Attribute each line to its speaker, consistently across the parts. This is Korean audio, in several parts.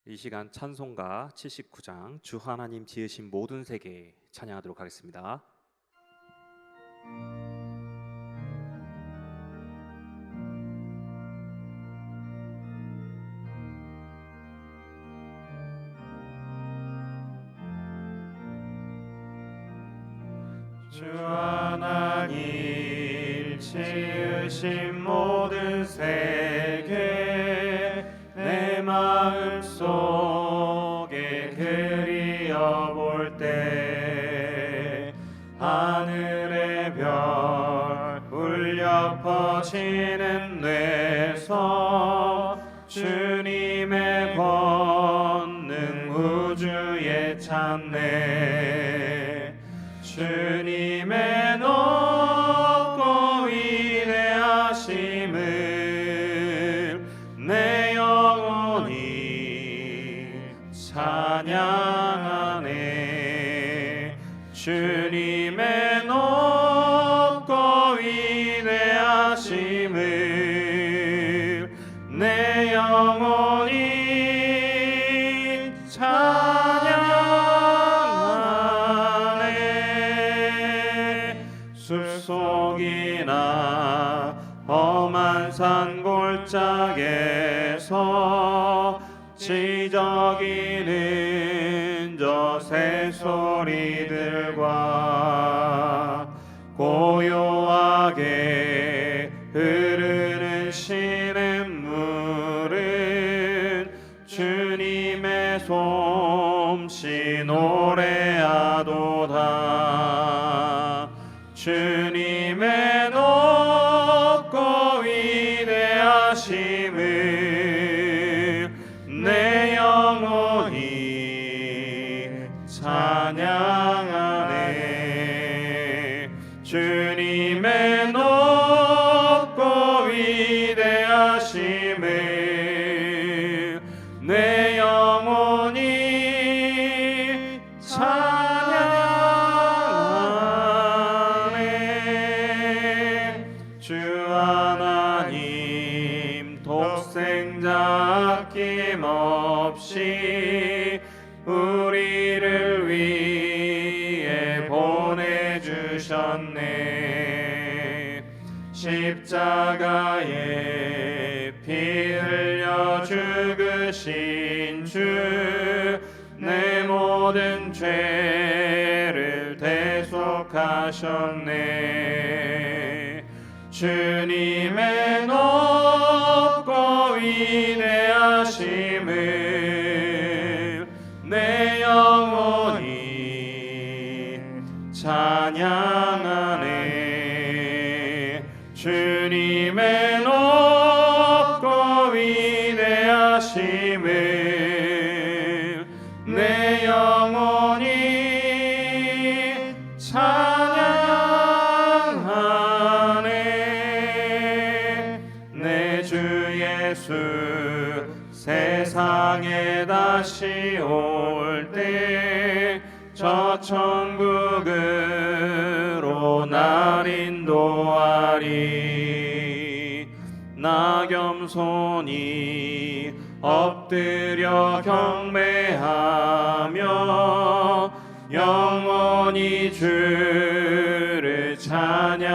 Speaker 1: 이 시간 찬송가 79장 주 하나님 지으신 모든 세계 찬양하도록 하겠습니다.
Speaker 2: 주 하나님 지으신 모든 세계 내 마음속에 그리어볼 때 하늘의 별 울려 퍼지는 데서 주님의 권능 우주에 찬네. 주님의 높고 위대하심을 내 영혼이 찬양하네. 주님의 높고 위대하심을 내 영혼이 숲속이나 험한 산 골짜기에서 지저귀는 저 새소리들과 고요하게 흐르는 시냇물은 주님의 솜씨 노래하도다. 주님의 높고 위대하심을 내 영혼이 찬양하네. 주님의 높고 위대하심을 내 영혼이 주 하나님 독생자 아낌없이 우리를 위해 보내주셨네. 십자가에 피 흘려 죽으신 주 내 모든 죄를 대속하셨네. 주님의 높고 위대하심을 내 영혼이 찬양하네. 주님의 높고 위대하심을 내 영혼이 찬양하네. 내 주 예수 세상에 다시 올 때 저 천국으로 날 인도하리. 나 겸손히 엎드려 경배하며 영원히 주를 찬양하리라.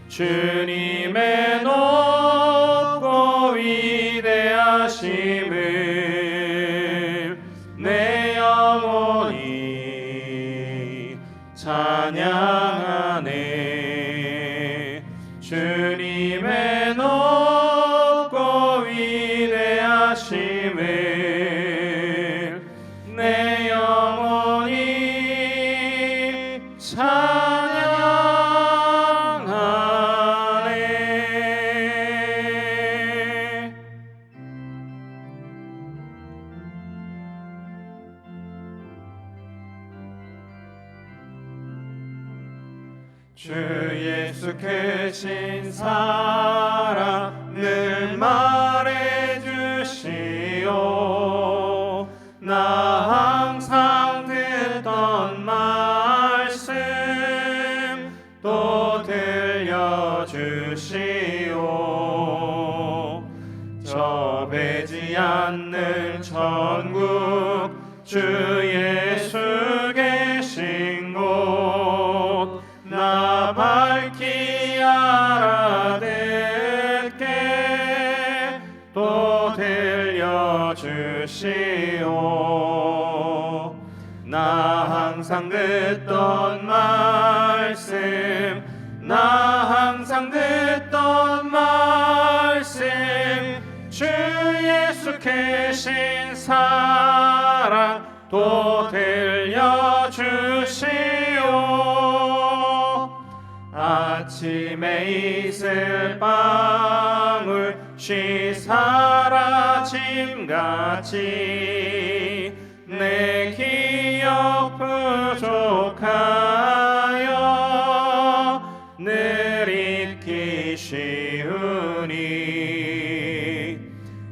Speaker 2: 주님의 높고 위대하심을 내 영혼이 찬양하네. 주님의 높고 위대하심을 내 영혼이 찬양하네. 주 예수 크신 사랑 늘 말해주시오. 나 항상 듣던 말씀 또 들려주시오. 좁지 않는 천국 주 예수 계신 곳 나 밝히 알아듣게 또 들려주시오. 나 항상 듣던 말씀 나 항상 듣던 말씀 주 예수 계신 사랑 또 들려주시오. 아침에 이슬 방울 쉬 사라짐같이 내 기억 부족하여 늘 잊기 쉬우니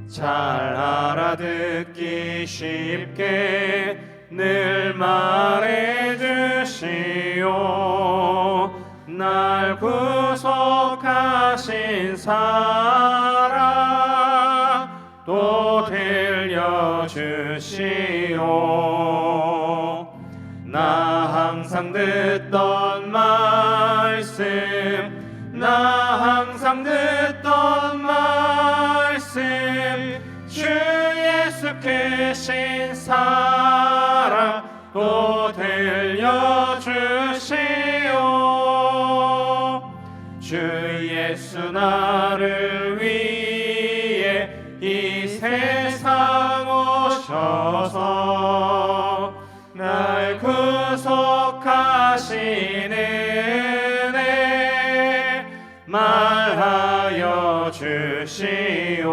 Speaker 2: 잘 알아듣기 쉽게 늘 말해주시오. 날 구속하신 사랑 또 들려주시오. 나 항상 듣던 말씀 나 항상 듣던 말씀 주 예수 계신 사랑 또 들려주시오. 주 예수 나를 위해 이 세상 오셔서 날 구속하신 은혜 말하여 주시오.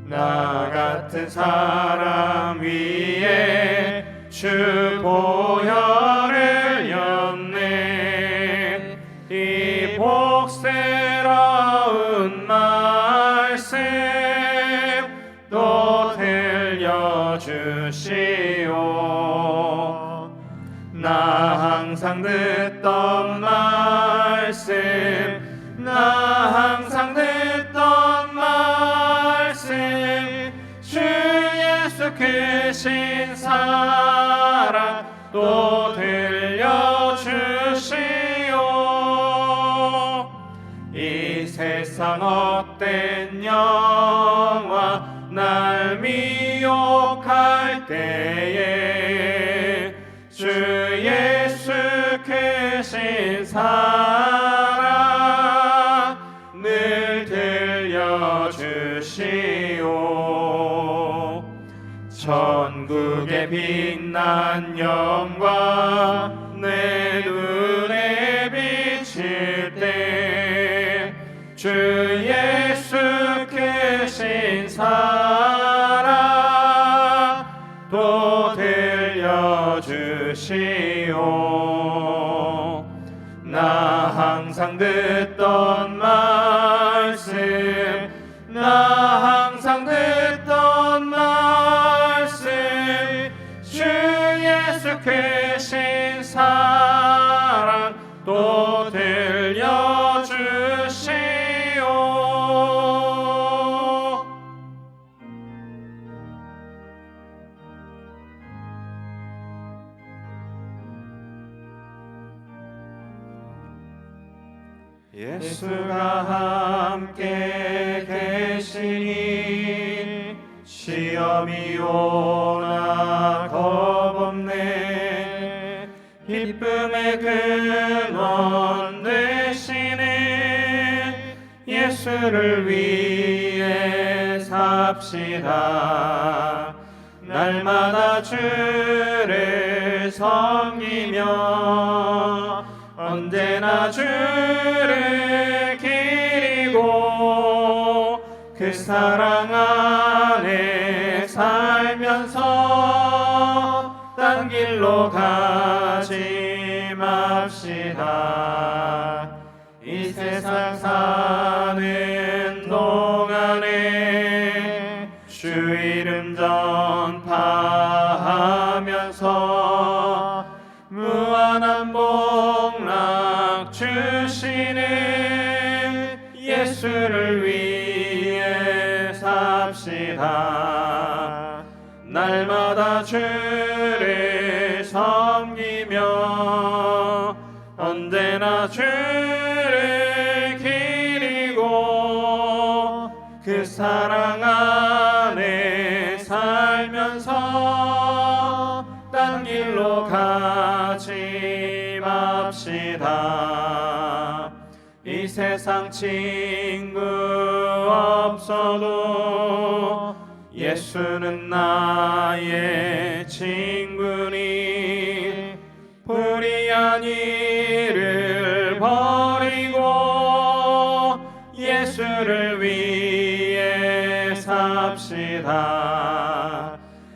Speaker 2: 나 같은 사람 위에 주 보혈을 였네. 이 복스러운 말씀 또 들려주시오. 나 항상 듣던 말씀 나 항상 듣던 말씀 주 예수 크신 사랑 또 들려주시오. 이 세상 헛된 영화 날 미혹할 때에 주 예수 크신 사랑 늘 들려주시오. 천국의 빛난 영광 내 눈에 비칠 때 주 예수 크신 사랑 또 들려주시오. 나 항상 듣던 말씀 나 항상 듣던 말씀 주 예수 크신 사랑 또 들려주시오. 예수가 함께 계시니 시험이 오나 겁없네. 기쁨의 근원 되시는 예수를 위해 삽시다. 날마다 주를 섬기며 언제나 주를 기리고 그 사랑 안에 살면서 딴 길로 가지 맙시다. 이 세상 사는 동안에 주 이름 전파하면서 무한한 복락 주시는 예수를 위해 맙시다. 날마다 주를 섬기며 언제나 주를 기리고 그 사랑 안에 살면서 딴 길로 가지 맙시다. 이 세상 친구 없어도 예수는 나의 친구니 불의한 일을 버리고 예수를 위해 삽시다.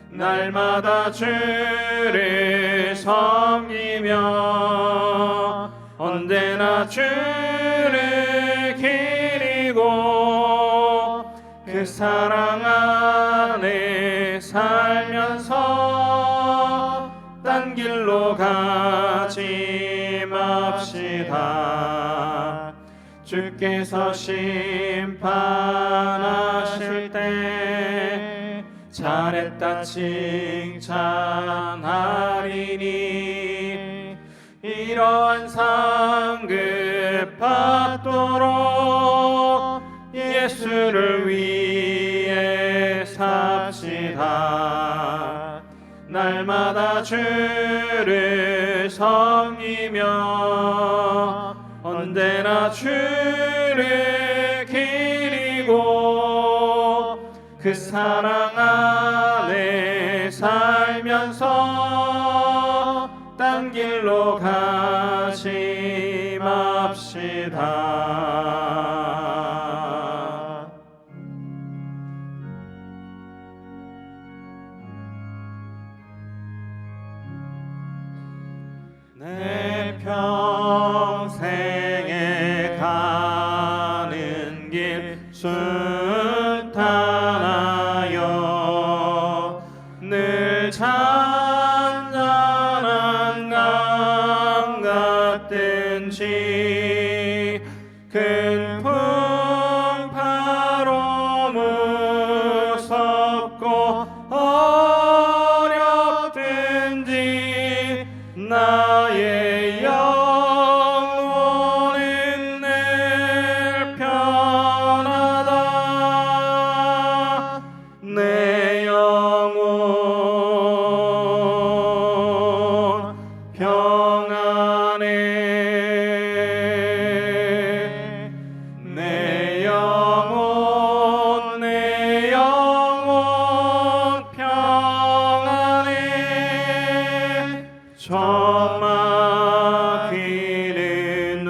Speaker 2: 날마다 주를 섬기며 언제나 주를 기리고 그 사랑 안에 살면서 딴 길로 가지 맙시다. 주께서 심판하실 때 잘했다 칭찬하리니 이러한 상급 받도록 예수를 위해 삽시다. 날마다 주를 섬기며 언제나 주를 기리고 그 사랑 안에 살면서 딴 길로 가지 맙시다. 내 평생에 가는 길 순탄하여 늘 잔잔한 강 같든지 큰 풍파로 무섭고 어렵든지 나의 영혼은 늘 편하다. 내 영혼 평안해. 내 영혼 평안해. 저막히는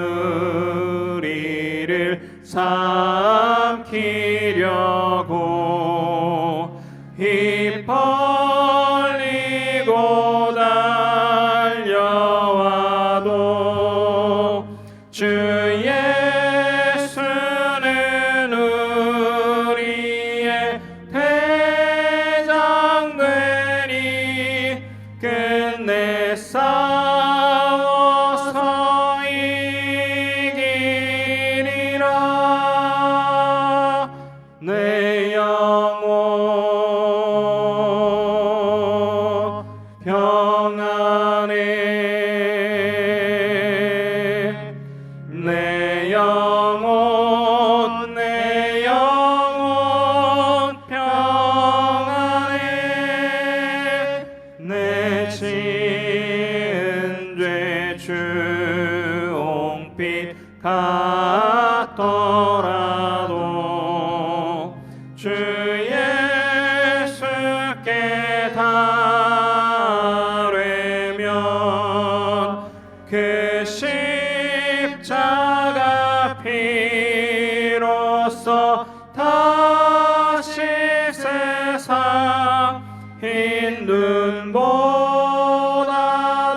Speaker 2: 우리를 삼키려고 입 벌리고 달려와도 주 예수는 우리의 대장 되니 끝내 싸워서 이기리라. 내 영혼 평안해. 내 영혼 평안해. 내 지은 죄 주홍빛 같더라도 주 예수께 달으면 그 십자가 피로써 다시 세상 흰 눈보다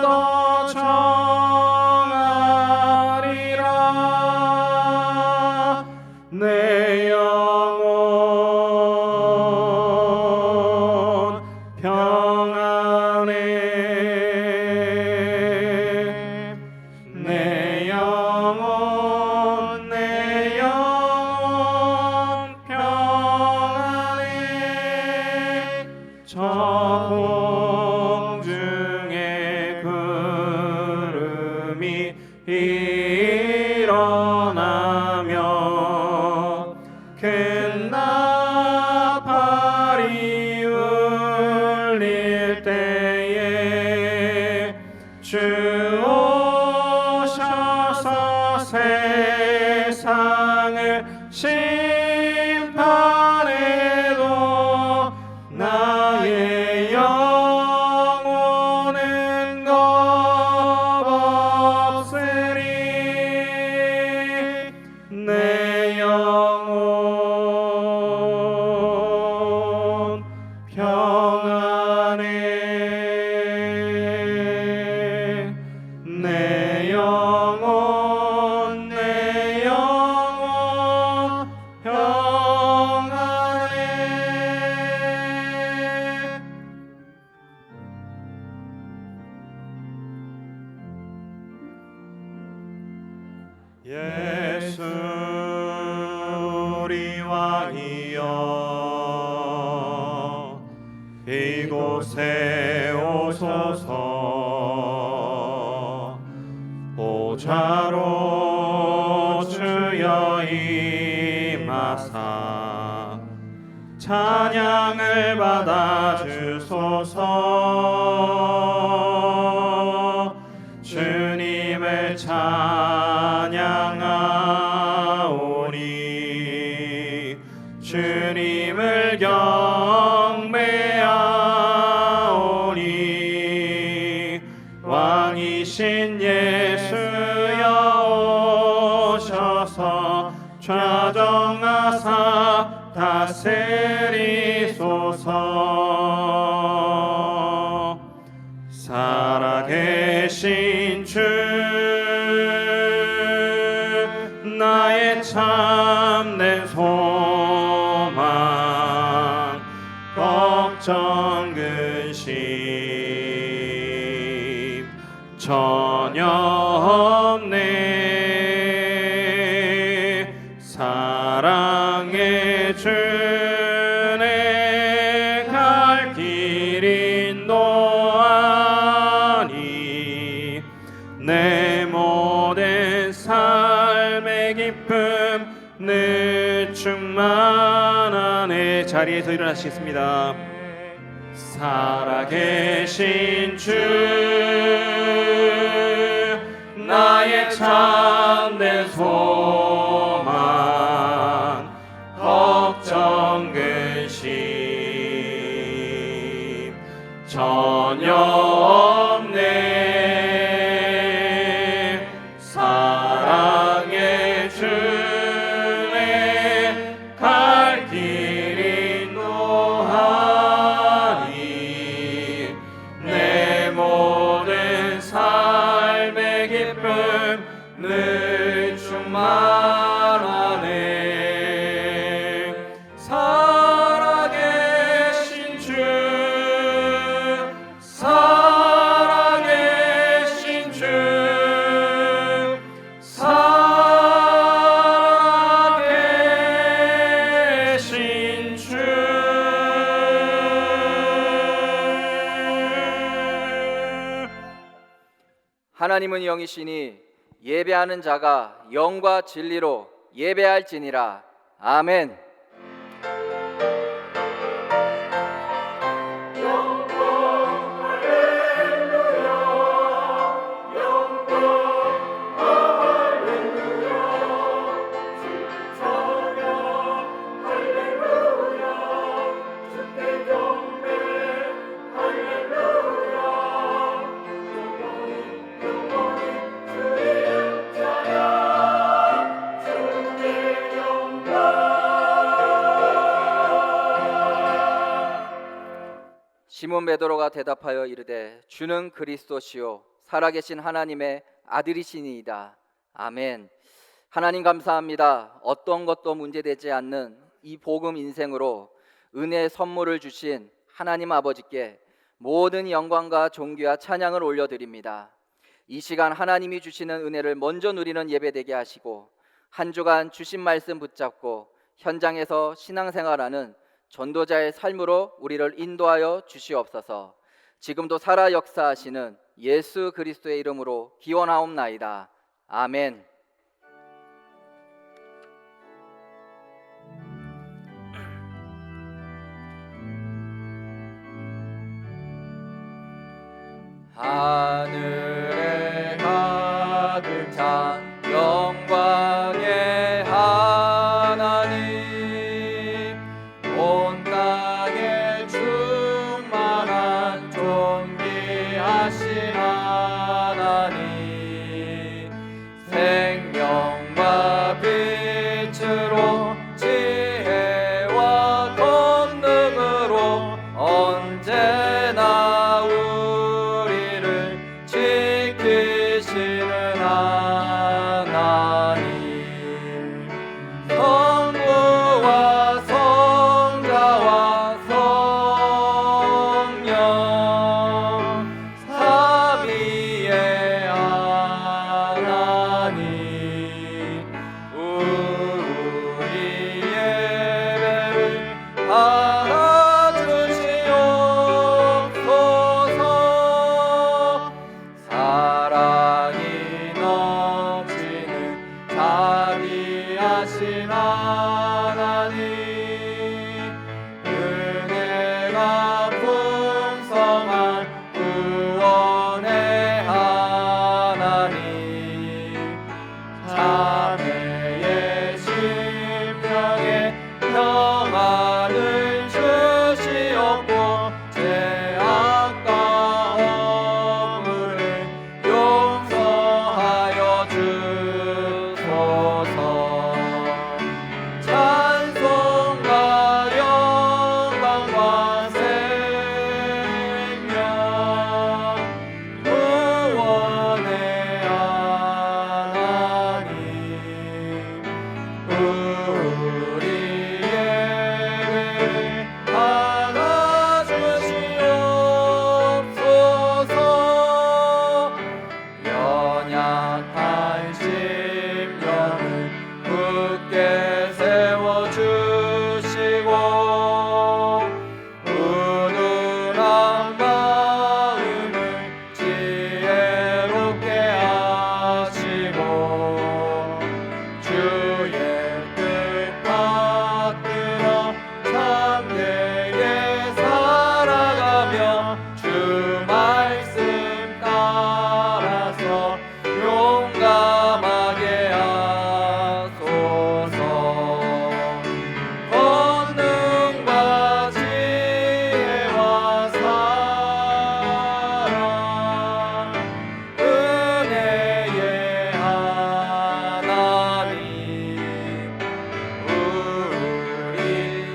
Speaker 2: 더 정하리라. 내 영혼 평안해. 내 영혼 평안해. 큰 나팔이 울릴 때에 주 오셔서 세상을 심판해도 나의 영혼은 겁없으리. 내 영혼 평안해. 내 영혼 평안해. 예수 우리 왕이여 이곳에 오소서. 보좌로 주여 임하사 찬양을 받아 주소서. 주님을 찬양하오니 주님을 경배하오니 왕이신 예수여 오셔서 좌정하사 다스리소서. 살아계신 주 나의 참된 소망 걱정 근심 전혀 없네. 사랑의 주내 갈 길 인도하니 내 모든 삶의 기쁨 늘 충만하네. 자리에서 일어나시겠습니다. 살아계신 주 나의 참된 소망 걱정 근심 전혀 없네. 사랑의 주내 갈 길 인도하니 내 모든 삶의 기쁨 늘 충만하네. 살아계신 주 살아계신 주 살아계신 주.
Speaker 3: 하나님은 영이시니 예배하는 자가 영과 진리로 예배할지니라. 아멘. 시몬 베드로가 대답하여 이르되 주는 그리스도시요 살아계신 하나님의 아들이시니이다. 아멘. 하나님 감사합니다. 어떤 것도 문제되지 않는 이 복음 인생으로 은혜의 선물을 주신 하나님 아버지께 모든 영광과 존귀와 찬양을 올려드립니다. 이 시간 하나님이 주시는 은혜를 먼저 누리는 예배되게 하시고 한 주간 주신 말씀 붙잡고 현장에서 신앙생활하는 전도자의 삶으로 우리를 인도하여 주시옵소서. 지금도 살아 역사하시는 예수 그리스도의 이름으로 기원하옵나이다. 아멘. 하늘에 가득 찬 영광의 하나님, 온 땅에 충만한 존귀하신 하나님, 생명과 빛으로 지혜와 권능으로 언제나 우리를 지키시는 하나님, 성부와 성자와 성령 삼위의 하나님, 우리 예배를 받아주시옵소서. 사랑이 넘치는 자비하신 하나님, 은혜가 풍성한 구원의 하나님, 자매의 심령에 평안을 주시옵고 죄악과 허물을 용서하여 주소서. 찬송과 영광과 생명 구원의 하나님, 우리 예배를 받아주시옵소서. 연약한 심령을 굳게 세워주시고 우둔한 마음을 지혜롭게 하시고 주의 뜻 받들어 참되게 살아가며 주 말씀 따라서 용감하게 하소서. 권능과 지혜와 사랑, 은혜의 하나님, 우리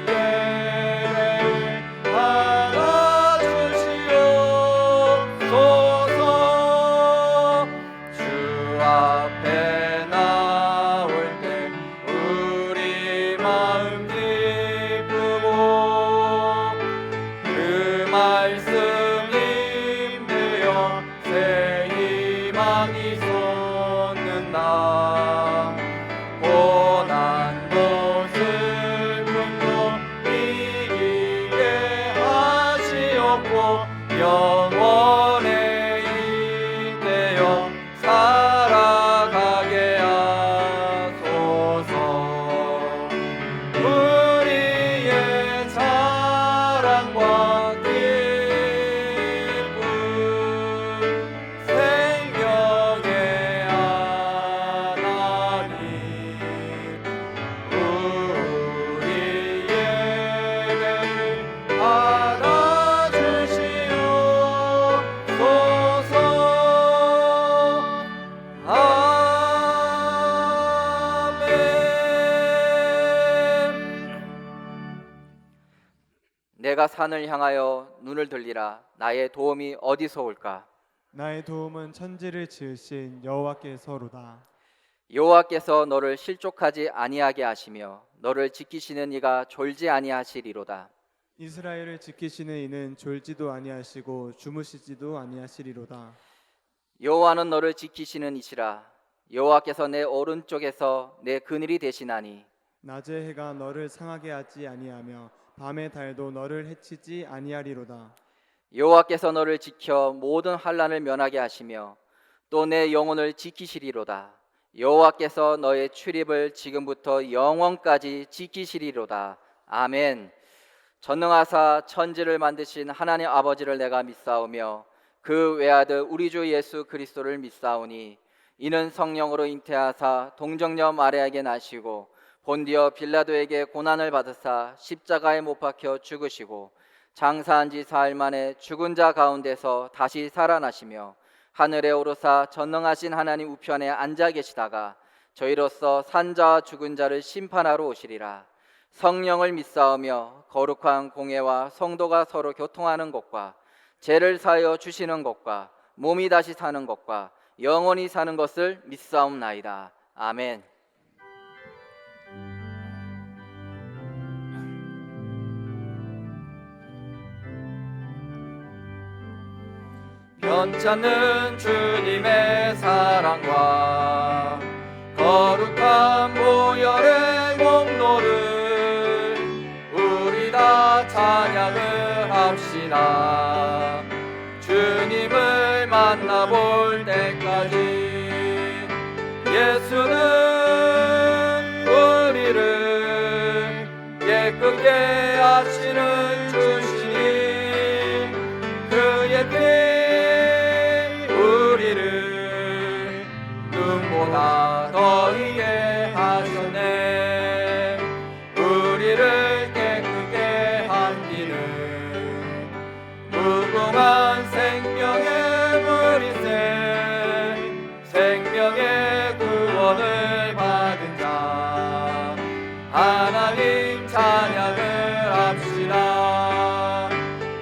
Speaker 3: 예배를 받아주시옵소서. 주 앞에 나올 때 우리 마음 기쁘고 그 말씀 힘되어 새 희망이 솟는다. 고난도 슬픔도 이기게 하시옵고 영원에 잇대어 살아가게 하소서. 우리의 자랑과 기쁨, 생명의 하나님, 우리 예배를 받아주시옵소서. 아멘. 내가 산을 향하여 눈을 들리라. 나의 도움이 어디서 올까?
Speaker 4: 나의 도움은 천지를 지으신 여호와께서로다.
Speaker 3: 여호와께서 너를 실족하지 아니하게 하시며 너를 지키시는 이가 졸지 아니하시리로다.
Speaker 4: 이스라엘을 지키시는 이는 졸지도 아니하시고 주무시지도 아니하시리로다.
Speaker 3: 여호와는 너를 지키시는 이시라. 여호와께서 내 오른쪽에서 내 그늘이 되시나니
Speaker 4: 낮의 해가 너를 상하게 하지 아니하며 밤의 달도 너를 해치지 아니하리로다.
Speaker 3: 여호와께서 너를 지켜 모든 환난을 면하게 하시며 또 내 영혼을 지키시리로다. 여호와께서 너의 출입을 지금부터 영원까지 지키시리로다. 아멘. 전능하사 천지를 만드신 하나님 아버지를 내가 믿사오며 그 외아들 우리 주 예수 그리스도를 믿사오니 이는 성령으로 잉태하사 동정녀 마리아에게 나시고 본디어 빌라도에게 고난을 받으사 십자가에 못 박혀 죽으시고 장사한 지 사흘 만에 죽은 자 가운데서 다시 살아나시며 하늘에 오르사 전능하신 하나님 우편에 앉아 계시다가 저희로서 산자와 죽은 자를 심판하러 오시리라. 성령을 믿사오며 거룩한 공회와 성도가 서로 교통하는 것과 죄를 사하여 주시는 것과 몸이 다시 사는 것과 영원히 사는 것을 믿사옵나이다. 아멘. 변찮는 주님의 사랑과 거룩한 보혈의 공로를 우리 다 찬양을 합시다. 주님을 만나볼 때까지 예수는 우리를 깨끗게 하시는 주시니 그의 피 우리를 눈보다 더이게 하셨네. 우리를 깨끗게 함기는 무궁한 생명의 물이세 생명의 구원을 받은 자 하나님 찬양을 합시다.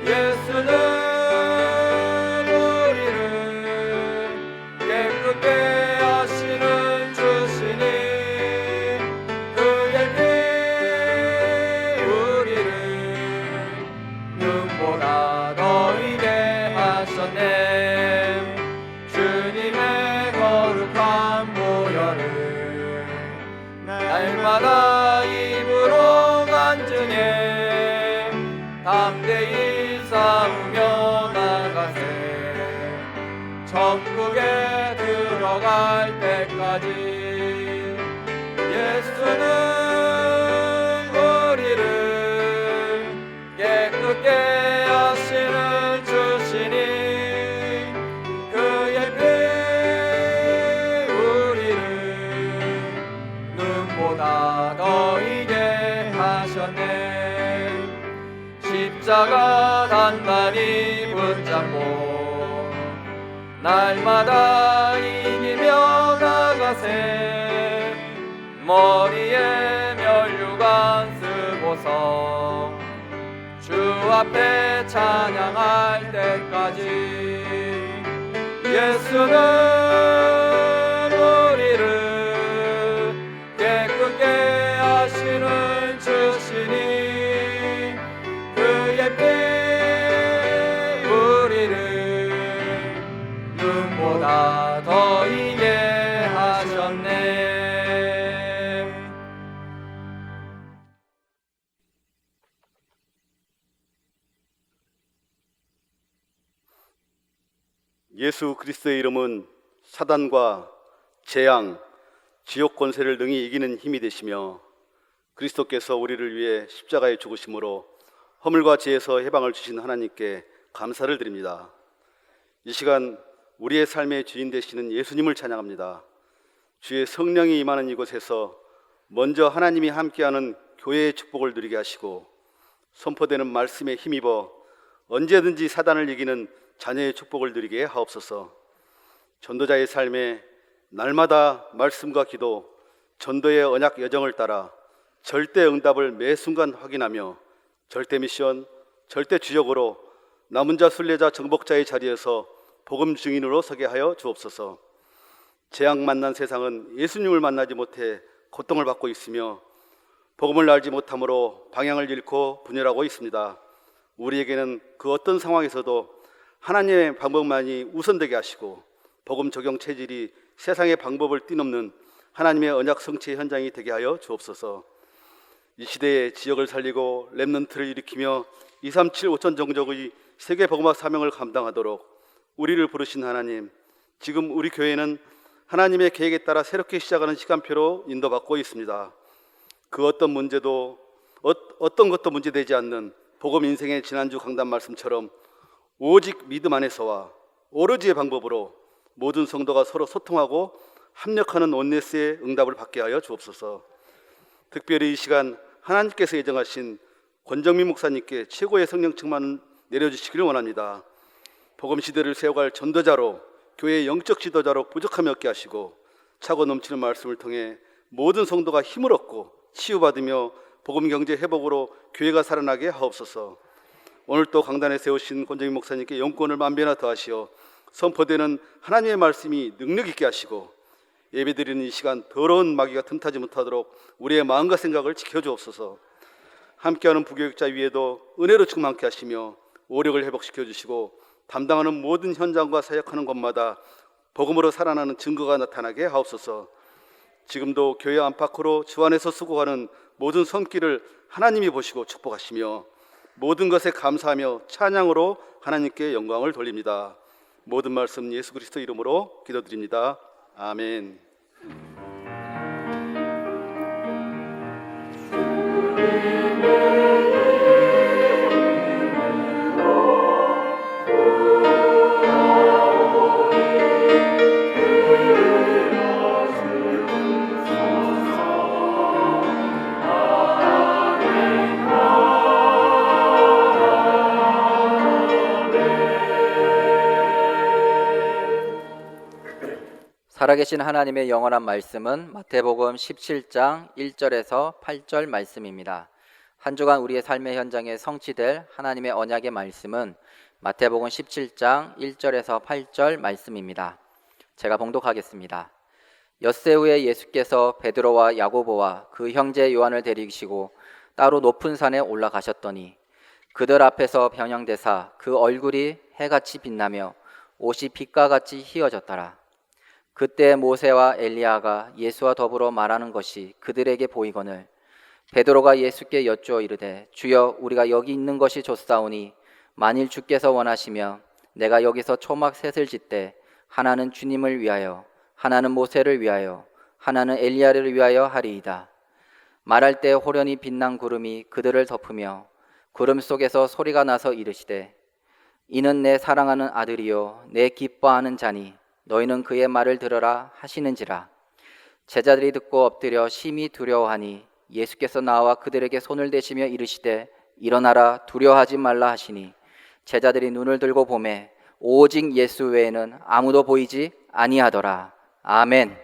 Speaker 3: 예수는 날마다 입으로 간증해 담대히 싸우며 나가세 천국에 들어갈 때까지 예수는 우리를 깨끗게 하시는 주시니 그의 피 보다 더이게 하셨네. 십자가 단단히 붙잡고 날마다 이기며 나가세 머리에 면류관 쓰고서 주 앞에 찬양할 때까지 예수는 우리를 깨끗게 하시는 주시니 그의 피 우리를 눈보다 더이게 하셨네.
Speaker 5: 예수 그리스도의 이름은 사단과 재앙, 지옥 권세를 능히 이기는 힘이 되시며 그리스도께서 우리를 위해 십자가에 죽으심으로 허물과 죄에서 해방을 주신 하나님께 감사를 드립니다. 이 시간 우리의 삶의 주인 되시는 예수님을 찬양합니다. 주의 성령이 임하는 이곳에서 먼저 하나님이 함께하는 교회의 축복을 누리게 하시고 선포되는 말씀에 힘입어 언제든지 사단을 이기는 자녀의 축복을 누리게 하옵소서. 전도자의 삶에 날마다 말씀과 기도, 전도의 언약 여정을 따라 절대 응답을 매 순간 확인하며 절대 미션, 절대 주역으로 남은 자 순례자 정복자의 자리에서 복음 증인으로 서게 하여 주옵소서. 재앙 만난 세상은 예수님을 만나지 못해 고통을 받고 있으며 복음을 알지 못함으로 방향을 잃고 분열하고 있습니다. 우리에게는 그 어떤 상황에서도 하나님의 방법만이 우선되게 하시고 복음 적용 체질이 세상의 방법을 뛰넘는 하나님의 언약 성취의 현장이 되게 하여 주옵소서. 이 시대의 지역을 살리고 렘넌트를 일으키며 237 5천 종족의 세계 복음화 사명을 감당하도록 우리를 부르신 하나님, 지금 우리 교회는 하나님의 계획에 따라 새롭게 시작하는 시간표로 인도받고 있습니다. 그 어떤 문제도 어떤 것도 문제되지 않는 복음 인생의 지난주 강단 말씀처럼 오직 믿음 안에서와 오로지의 방법으로 모든 성도가 서로 소통하고 합력하는 온네스의 응답을 받게 하여 주옵소서. 특별히 이 시간 하나님께서 예정하신 권정민 목사님께 최고의 성령 충만 내려주시기를 원합니다. 복음 시대를 세워갈 전도자로, 교회의 영적 지도자로 부족함이 없게 하시고 차고 넘치는 말씀을 통해 모든 성도가 힘을 얻고 치유받으며 복음 경제 회복으로 교회가 살아나게 하옵소서. 오늘 또 강단에 세우신 권정민 목사님께 영권을 만배나 더하시어 선포되는 하나님의 말씀이 능력 있게 하시고 예배드리는 이 시간 더러운 마귀가 틈타지 못하도록 우리의 마음과 생각을 지켜주옵소서. 함께하는 부교육자 위에도 은혜로 충만케 하시며 오력을 회복시켜 주시고 담당하는 모든 현장과 사역하는 곳마다 복음으로 살아나는 증거가 나타나게 하옵소서. 지금도 교회 안팎으로 주 안에서 수고하는 모든 손길을 하나님이 보시고 축복하시며 모든 것에 감사하며 찬양으로 하나님께 영광을 돌립니다. 모든 말씀 예수 그리스도 이름으로 기도드립니다. 아멘.
Speaker 3: 살아계신 하나님의 영원한 말씀은 마태복음 17장 1절에서 8절 말씀입니다. 한 주간 우리의 삶의 현장에 성취될 하나님의 언약의 말씀은 마태복음 17장 1절에서 8절 말씀입니다. 제가 봉독하겠습니다. 엿새 후에 예수께서 베드로와 야고보와 그 형제 요한을 데리시고 따로 높은 산에 올라가셨더니 그들 앞에서 변형되사 그 얼굴이 해같이 빛나며 옷이 빛과 같이 희어졌더라. 그때 모세와 엘리야가 예수와 더불어 말하는 것이 그들에게 보이거늘 베드로가 예수께 여쭈어 이르되 주여 우리가 여기 있는 것이 좋사오니 만일 주께서 원하시면 내가 여기서 초막 셋을 짓되 하나는 주님을 위하여 하나는 모세를 위하여 하나는 엘리야를 위하여 하리이다. 말할 때 호련히 빛난 구름이 그들을 덮으며 구름 속에서 소리가 나서 이르시되 이는 내 사랑하는 아들이요 내 기뻐하는 자니 너희는 그의 말을 들으라 하시는지라. 제자들이 듣고 엎드려 심히 두려워하니 예수께서 나와 그들에게 손을 대시며 이르시되 일어나라 두려워하지 말라 하시니 제자들이 눈을 들고 보매 오직 예수 외에는 아무도 보이지 아니하더라. 아멘.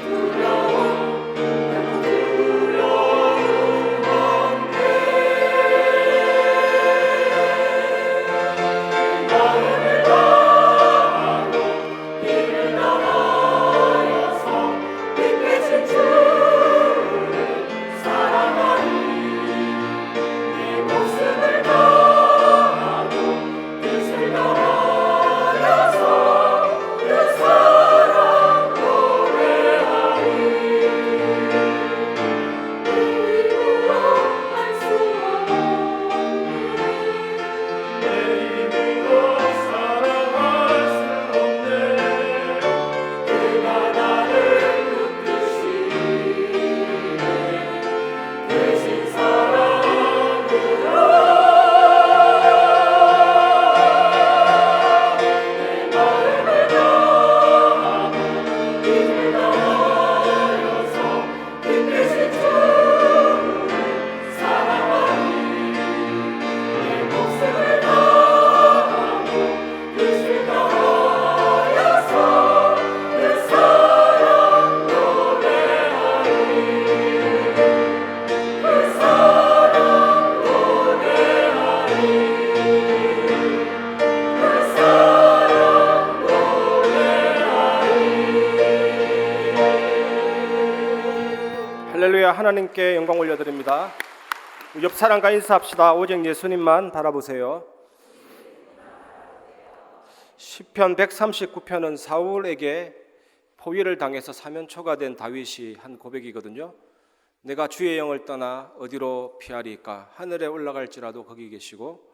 Speaker 2: 두려움
Speaker 6: 할렐루야. 하나님께 영광 올려드립니다. 옆 사람과 인사합시다. 오직 예수님만 바라보세요. 시편 139편은 사울에게 포위를 당해서 사면초가 된 다윗이 한 고백이거든요. 내가 주의 영을 떠나 어디로 피하리까? 하늘에 올라갈지라도 거기 계시고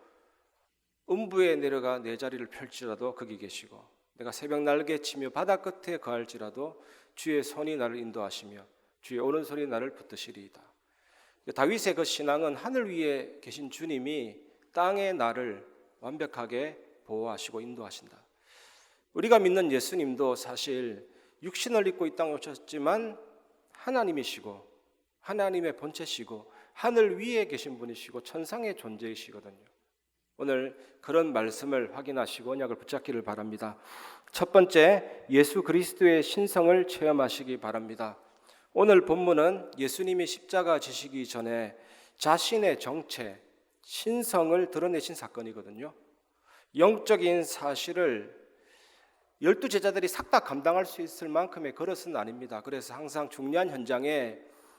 Speaker 6: 음부에 내려가 내 자리를 펼지라도 거기 계시고 내가 새벽 날개 치며 바다 끝에 거할지라도 주의 손이 나를 인도하시며 주의 오른손이 나를 붙드시리이다. 다윗의 그 신앙은 하늘 위에 계신 주님이 땅의 나를 완벽하게 보호하시고 인도하신다. 우리가 믿는 예수님도 사실 육신을 입고 이 땅에 오셨지만 하나님이시고 하나님의 본체시고 하늘 위에 계신 분이시고 천상의 존재이시거든요. 오늘 그런 말씀을 확인하시고 언약을 붙잡기를 바랍니다. 첫 번째, 예수 그리스도의 신성을 체험하시기 바랍니다. 오늘 본문은 예수님이 십자가 지시기 전에 자신의 정체, 신성을 드러내신 사건이거든요. 영적인 사실을 12제자들이 싹 다 감당할 수 있을 만큼의 그릇은 아닙니다. 그래서 항상 중요한 현장에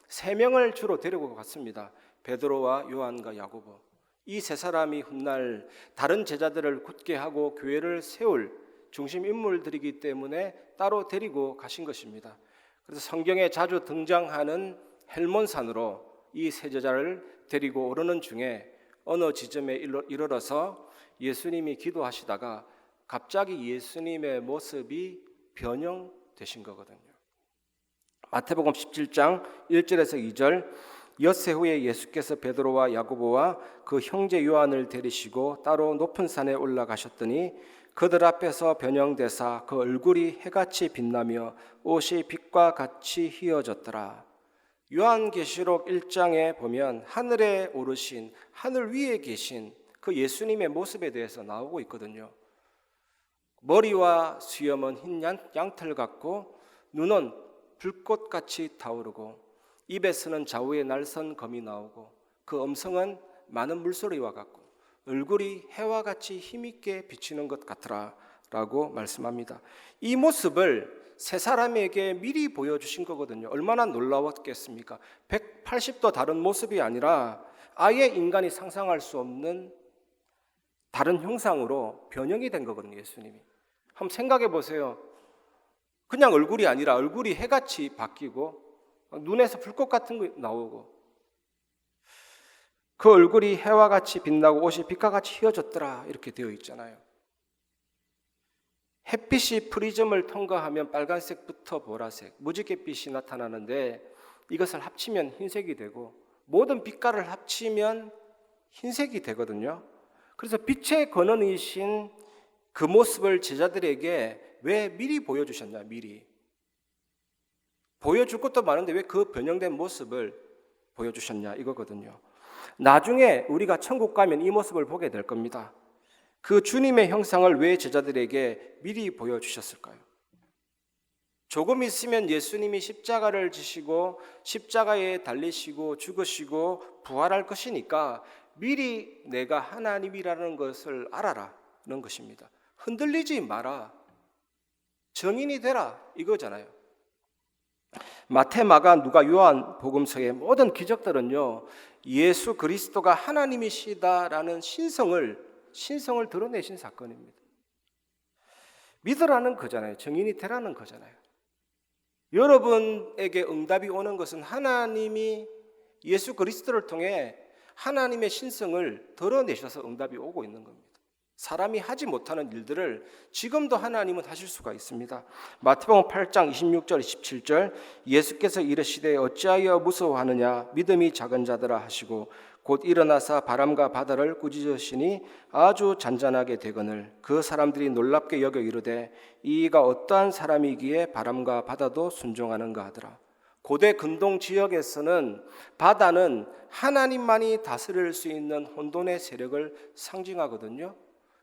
Speaker 6: 3명을 주로 데리고 갔습니다. 베드로와 요한과 야고보. 이 3사람이 훗날 다른 제자들을 굳게 하고 교회를 세울 중심 인물들이기 때문에 따로 데리고 가신 것입니다. 그래서 성경에 자주 등장하는 헬몬산으로 이 3제자를 데리고 오르는 중에 어느 지점에 이르러서 예수님이 기도하시다가 갑자기 예수님의 모습이 변형되신 거거든요. 마태복음 17장 1절에서 2절, 엿새 후에 예수께서 베드로와 야고보와 그 형제 요한을 데리시고 따로 높은 산에 올라가셨더니 그들 앞에서 변형되사 그 얼굴이 해같이 빛나며 옷이 빛과 같이 휘어졌더라. 요한계시록 1장에 보면 하늘에 오르신, 하늘 위에 계신 그 예수님의 모습에 대해서 나오고 있거든요. 머리와 수염은 흰 양털 같고 눈은 불꽃같이 타오르고 입에서는 좌우에 날선 검이 나오고 그 음성은 많은 물소리와 같고 얼굴이 해와 같이 힘있게 비치는 것 같더라 라고 말씀합니다. 이 모습을 3사람에게 미리 보여주신 거거든요. 얼마나 놀라웠겠습니까? 180도 다른 모습이 아니라 아예 인간이 상상할 수 없는 다른 형상으로 변형이 된 거거든요. 예수님이. 한번 생각해 보세요. 그냥 얼굴이 아니라 얼굴이 해같이 바뀌고 눈에서 불꽃 같은 거 나오고 그 얼굴이 해와 같이 빛나고 옷이 빛과 같이 휘어졌더라 이렇게 되어 있잖아요. 햇빛이 프리즘을 통과하면 빨간색부터 보라색, 무지갯빛이 나타나는데 이것을 합치면 흰색이 되고 모든 빛깔을 합치면 흰색이 되거든요. 그래서 빛의 근원이신 그 모습을 제자들에게 왜 미리 보여주셨냐? 미리 보여줄 것도 많은데 왜 그 변형된 모습을 보여주셨냐 이거거든요. 나중에 우리가 천국 가면 이 모습을 보게 될 겁니다. 그 주님의 형상을 왜 제자들에게 미리 보여주셨을까요? 조금 있으면 예수님이 십자가를 지시고 십자가에 달리시고 죽으시고 부활할 것이니까 미리 내가 하나님이라는 것을 알아라는 것입니다. 흔들리지 마라. 증인이 되라 이거잖아요. 마태, 마가, 누가, 요한 복음서의 모든 기적들은요, 예수 그리스도가 하나님이시다라는 신성을 드러내신 사건입니다. 믿으라는 거잖아요. 증인이 되라는 거잖아요. 여러분에게 응답이 오는 것은 하나님이 예수 그리스도를 통해 하나님의 신성을 드러내셔서 응답이 오고 있는 겁니다. 사람이 하지 못하는 일들을 지금도 하나님은 하실 수가 있습니다. 마태복음 8장 26절 27절, 예수께서 이르시되 어찌하여 무서워하느냐 믿음이 작은 자들아 하시고 곧 일어나사 바람과 바다를 꾸짖으시니 아주 잔잔하게 되거늘 그 사람들이 놀랍게 여겨 이르되 이가 어떠한 사람이기에 바람과 바다도 순종하는가 하더라. 고대 근동 지역에서는 바다는 하나님만이 다스릴 수 있는 혼돈의 세력을 상징하거든요.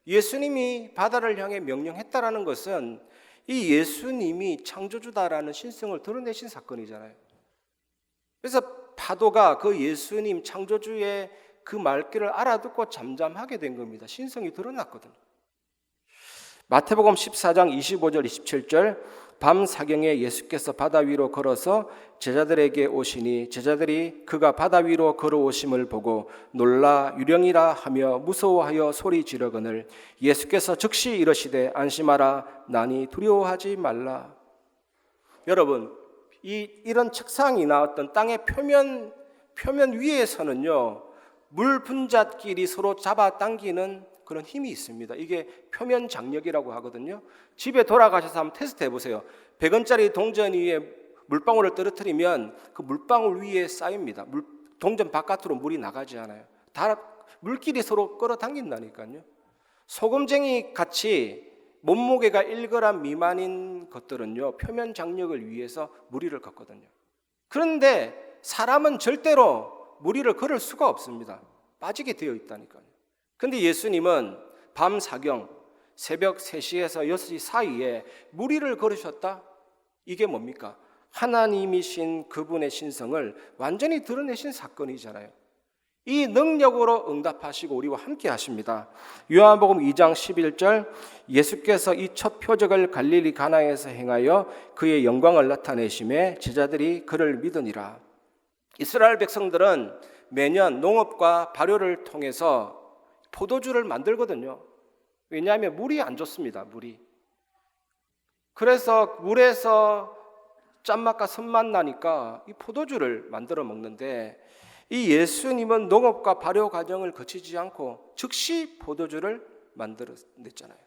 Speaker 6: 예수님이 바다를 향해 명령했다라는 것은 이 예수님이 창조주다라는 신성을 드러내신 사건이잖아요. 그래서 파도가 그 예수님 창조주의 그 말귀를 알아듣고 잠잠하게 된 겁니다. 신성이 드러났거든요. 마태복음 14장 25절 27절 밤 사경에 예수께서 바다 위로 걸어서 제자들에게 오시니 제자들이 그가 바다 위로 걸어오심을 보고 놀라 유령이라 하며 무서워하여 소리 지르거늘 예수께서 즉시 이르시되 안심하라 나니 두려워하지 말라. 여러분, 이런 책상이나 어떤 땅의 표면 위에서는요 물 분자끼리 서로 잡아당기는 그런 힘이 있습니다. 이게 표면 장력이라고 하거든요. 집에 돌아가셔서 한번 테스트 해보세요. 100원짜리 동전 위에 물방울을 떨어뜨리면 그 물방울 위에 쌓입니다. 동전 바깥으로 물이 나가지 않아요. 다 물끼리 서로 끌어당긴다니까요. 소금쟁이 같이 몸무게가 1g 미만인 것들은요 표면 장력을 위해서 무리를 걷거든요. 그런데 사람은 절대로 무리를 걸을 수가 없습니다. 빠지게 되어 있다니까요. 그런데 예수님은 밤 사경 새벽 3시에서 6시 사이에 무리를 걸으셨다? 이게 뭡니까? 하나님이신 그분의 신성을 완전히 드러내신 사건이잖아요. 이 능력으로 응답하시고 우리와 함께 하십니다. 요한복음 2장 11절 예수께서 이 첫 표적을 갈릴리 가나에서 행하여 그의 영광을 나타내심에 제자들이 그를 믿으니라. 이스라엘 백성들은 매년 농업과 발효를 통해서 포도주를 만들거든요. 왜냐하면 물이 안 좋습니다. 물이. 그래서 물에서 짠맛과 선맛 나니까 이 포도주를 만들어 먹는데 이 예수님은 농업과 발효 과정을 거치지 않고 즉시 포도주를 만들어냈잖아요.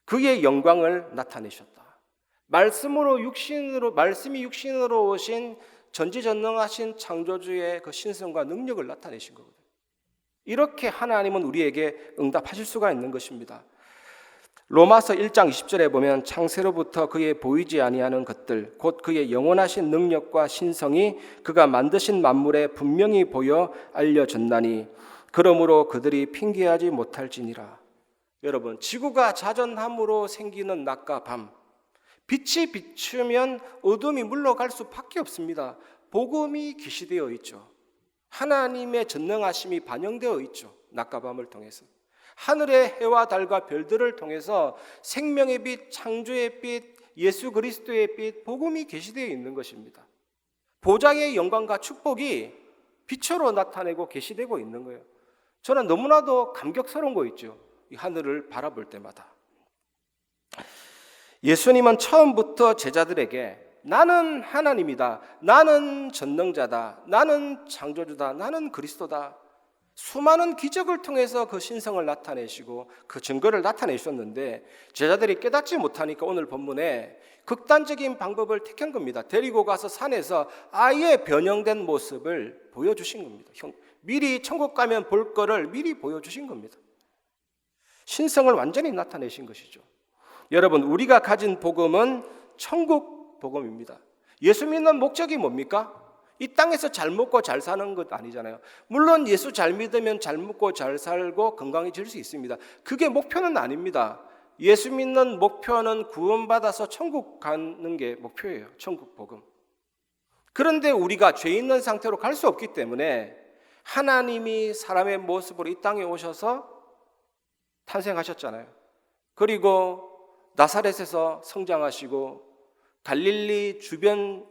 Speaker 6: 그의 영광을 나타내셨다. 말씀이 육신으로 오신 전지전능하신 창조주의 그 신성과 능력을 나타내신 거거든요. 이렇게 하나님은 우리에게 응답하실 수가 있는 것입니다. 로마서 1장 20절에 보면 창세로부터 그의 보이지 아니하는 것들 곧 그의 영원하신 능력과 신성이 그가 만드신 만물에 분명히 보여 알려졌나니 그러므로 그들이 핑계하지 못할지니라. 여러분, 지구가 자전함으로 생기는 낮과 밤, 빛이 비추면 어둠이 물러갈 수밖에 없습니다. 복음이 계시되어 있죠. 하나님의 전능하심이 반영되어 있죠. 낮과 밤을 통해서. 하늘의 해와 달과 별들을 통해서 생명의 빛, 창조의 빛, 예수 그리스도의 빛, 복음이 계시되어 있는 것입니다. 보좌의 영광과 축복이 빛으로 나타내고 계시되고 있는 거예요. 저는 너무나도 감격스러운 거 있죠. 이 하늘을 바라볼 때마다. 예수님은 처음부터 제자들에게 나는 하나님이다, 나는 전능자다, 나는 창조주다, 나는 그리스도다, 수많은 기적을 통해서 그 신성을 나타내시고 그 증거를 나타내셨는데 제자들이 깨닫지 못하니까 오늘 본문에 극단적인 방법을 택한 겁니다. 데리고 가서 산에서 아예 변형된 모습을 보여주신 겁니다. 미리 천국 가면 볼 거를 미리 보여주신 겁니다. 신성을 완전히 나타내신 것이죠. 여러분, 우리가 가진 복음은 천국 복음입니다. 예수 믿는 목적이 뭡니까? 이 땅에서 잘 먹고 잘 사는 것 아니잖아요. 물론 예수 잘 믿으면 잘 먹고 잘 살고 건강해질 수 있습니다. 그게 목표는 아닙니다. 예수 믿는 목표는 구원받아서 천국 가는 게 목표예요. 천국 복음. 그런데 우리가 죄 있는 상태로 갈 수 없기 때문에 하나님이 사람의 모습으로 이 땅에 오셔서 탄생하셨잖아요. 그리고 나사렛에서 성장하시고 갈릴리 주변으로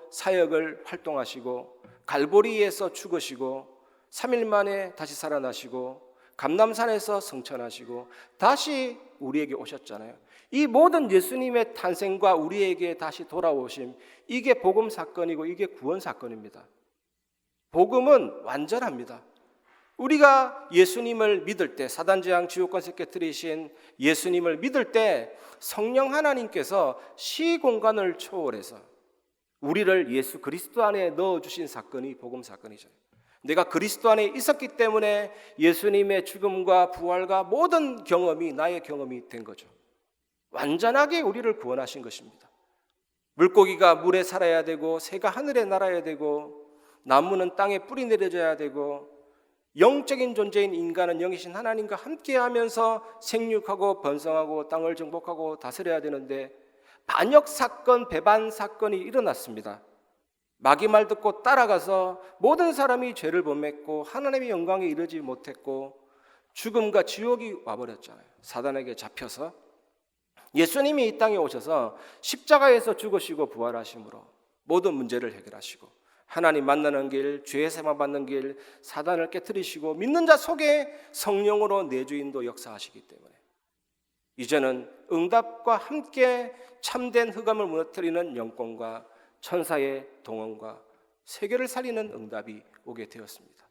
Speaker 6: 사역을 활동하시고 갈보리에서 죽으시고 3일 만에 다시 살아나시고 감람산에서 성천하시고 다시 우리에게 오셨잖아요. 이 모든 예수님의 탄생과 우리에게 다시 돌아오심, 이게 복음 사건이고 이게 구원 사건입니다. 복음은 완전합니다. 우리가 예수님을 믿을 때, 사단재앙 지옥권세 깨뜨리신 예수님을 믿을 때 성령 하나님께서 시공간을 초월해서 우리를 예수 그리스도 안에 넣어주신 사건이 복음 사건이죠. 내가 그리스도 안에 있었기 때문에 예수님의 죽음과 부활과 모든 경험이 나의 경험이 된 거죠. 완전하게 우리를 구원하신 것입니다. 물고기가 물에 살아야 되고 새가 하늘에 날아야 되고 나무는 땅에 뿌리 내려져야 되고 영적인 존재인 인간은 영이신 하나님과 함께하면서 생육하고 번성하고 땅을 정복하고 다스려야 되는데 반역 사건, 배반 사건이 일어났습니다. 마귀 말 듣고 따라가서 모든 사람이 죄를 범했고 하나님의 영광에 이르지 못했고 죽음과 지옥이 와버렸잖아요. 사단에게 잡혀서 예수님이 이 땅에 오셔서 십자가에서 죽으시고 부활하심으로 모든 문제를 해결하시고 하나님 만나는 길, 죄의 세만 받는 길, 사단을 깨뜨리시고 믿는 자 속에 성령으로 내주인도 역사하시기 때문에 이제는 응답과 함께 참된 흑암을 무너뜨리는 영권과 천사의 동원과 세계를 살리는 응답이 오게 되었습니다.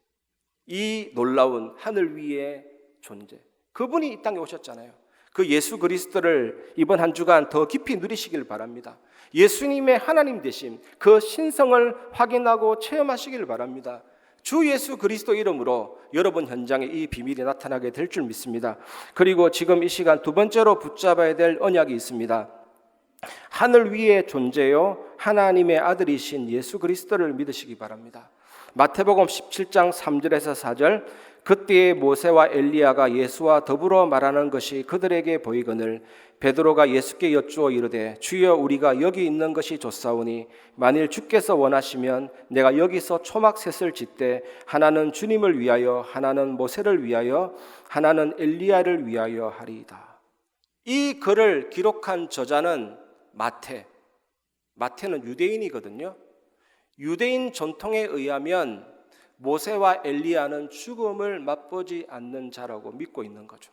Speaker 6: 이 놀라운 하늘 위의 존재, 그분이 이 땅에 오셨잖아요. 그 예수 그리스도를 이번 한 주간 더 깊이 누리시길 바랍니다. 예수님의 하나님 되심, 그 신성을 확인하고 체험하시길 바랍니다. 주 예수 그리스도 이름으로 여러분 현장에 이 비밀이 나타나게 될 줄 믿습니다. 그리고 지금 이 시간 두 번째로 붙잡아야 될 언약이 있습니다. 하늘 위의 존재요 하나님의 아들이신 예수 그리스도를 믿으시기 바랍니다. 마태복음 17장 3절에서 4절, 그때에 모세와 엘리야가 예수와 더불어 말하는 것이 그들에게 보이거늘 베드로가 예수께 여쭈어 이르되 주여 우리가 여기 있는 것이 좋사오니 만일 주께서 원하시면 내가 여기서 초막셋을 짓되 하나는 주님을 위하여 하나는 모세를 위하여 하나는 엘리야를 위하여 하리이다. 이 글을 기록한 저자는 마태는 유대인이거든요. 유대인 전통에 의하면 모세와 엘리야는 죽음을 맛보지 않는 자라고 믿고 있는 거죠.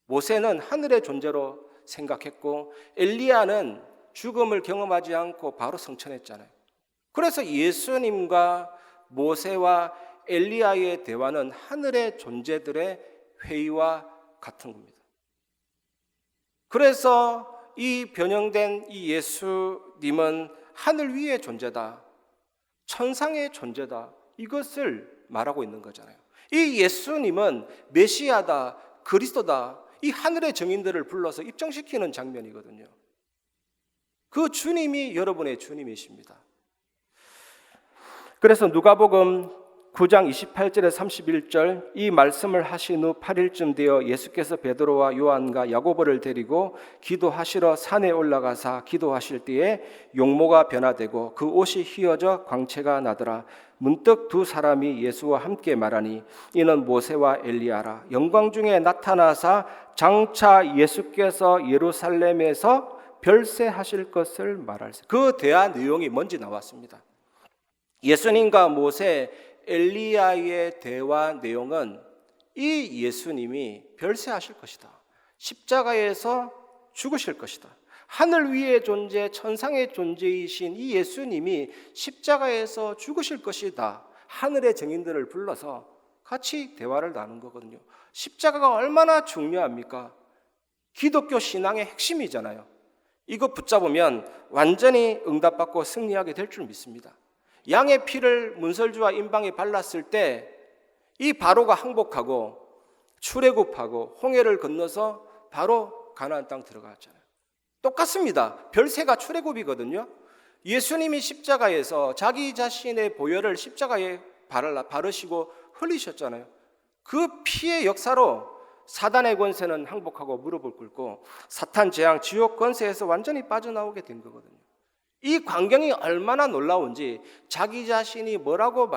Speaker 6: 모세는 하늘의 존재로 생각했고 엘리야는 죽음을 경험하지 않고 바로 성천했잖아요. 그래서 예수님과 모세와 엘리야의 대화는 하늘의 존재들의 회의와 같은 겁니다. 그래서 이 변형된 이 예수님은 하늘 위의 존재다, 천상의 존재다, 이것을 말하고 있는 거잖아요. 이 예수님은 메시아다, 그리스도다, 이 하늘의 증인들을 불러서 입증시키는 장면이거든요. 그 주님이 여러분의 주님이십니다. 그래서 누가복음 9장 28절에 31절 이 말씀을 하신 후 8일쯤 되어 예수께서 베드로와 요한과 야고보를 데리고 기도하시러 산에 올라가사 기도하실 때에 용모가 변화되고 그 옷이 휘어져 광채가 나더라. 문득 두 사람이 예수와 함께 말하니 이는 모세와 엘리야라. 영광 중에 나타나사 장차 예수께서 예루살렘에서 별세하실 것을 말할세. 그 대화 내용이 뭔지 나왔습니다. 예수님과 모세, 엘리야의 대화 내용은 이 예수님이 별세하실 것이다, 십자가에서 죽으실 것이다, 하늘 위의 존재, 천상의 존재이신 이 예수님이 십자가에서 죽으실 것이다, 하늘의 증인들을 불러서 같이 대화를 나눈 거거든요. 십자가가 얼마나 중요합니까? 기독교 신앙의 핵심이잖아요. 이거 붙잡으면 완전히 응답받고 승리하게 될 줄 믿습니다. 양의 피를 문설주와 임방에 발랐을 때 이 바로가 항복하고 출애굽하고 홍해를 건너서 바로 가나안 땅 들어갔잖아요. 똑같습니다. 별세가 출애굽이거든요. 예수님이 십자가에서 자기 자신의 보혈을 십자가에 바르시고 흘리셨잖아요. 그 피의 역사로 사단의 권세는 항복하고 무릎을 꿇고 사탄 재앙 지옥 권세에서 완전히 빠져나오게 된 거거든요. 이 광경이 얼마나 놀라운지 자기 자신이 뭐라고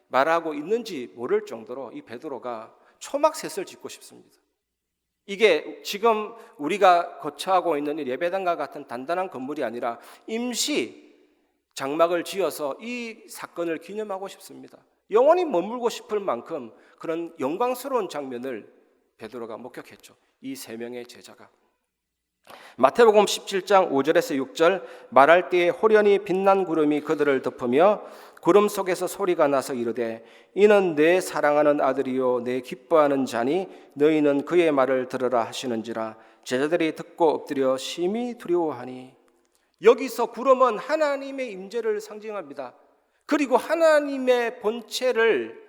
Speaker 6: 말하고 있는지 모를 정도로 이 베드로가 초막셋을 짓고 싶습니다. 이게 지금 우리가 거처하고 있는 이 예배당과 같은 단단한 건물이 아니라 임시 장막을 지어서 이 사건을 기념하고 싶습니다. 영원히 머물고 싶을 만큼 그런 영광스러운 장면을 베드로가 목격했죠. 이 세 명의 제자가. 마태복음 17장 5절에서 6절 말할 때에 호련히 빛난 구름이 그들을 덮으며 구름 속에서 소리가 나서 이르되 이는 내 사랑하는 아들이요 내 기뻐하는 자니 너희는 그의 말을 들으라 하시는지라. 제자들이 듣고 엎드려 심히 두려워하니. 여기서 구름은 하나님의 임재를 상징합니다. 그리고 하나님의 본체를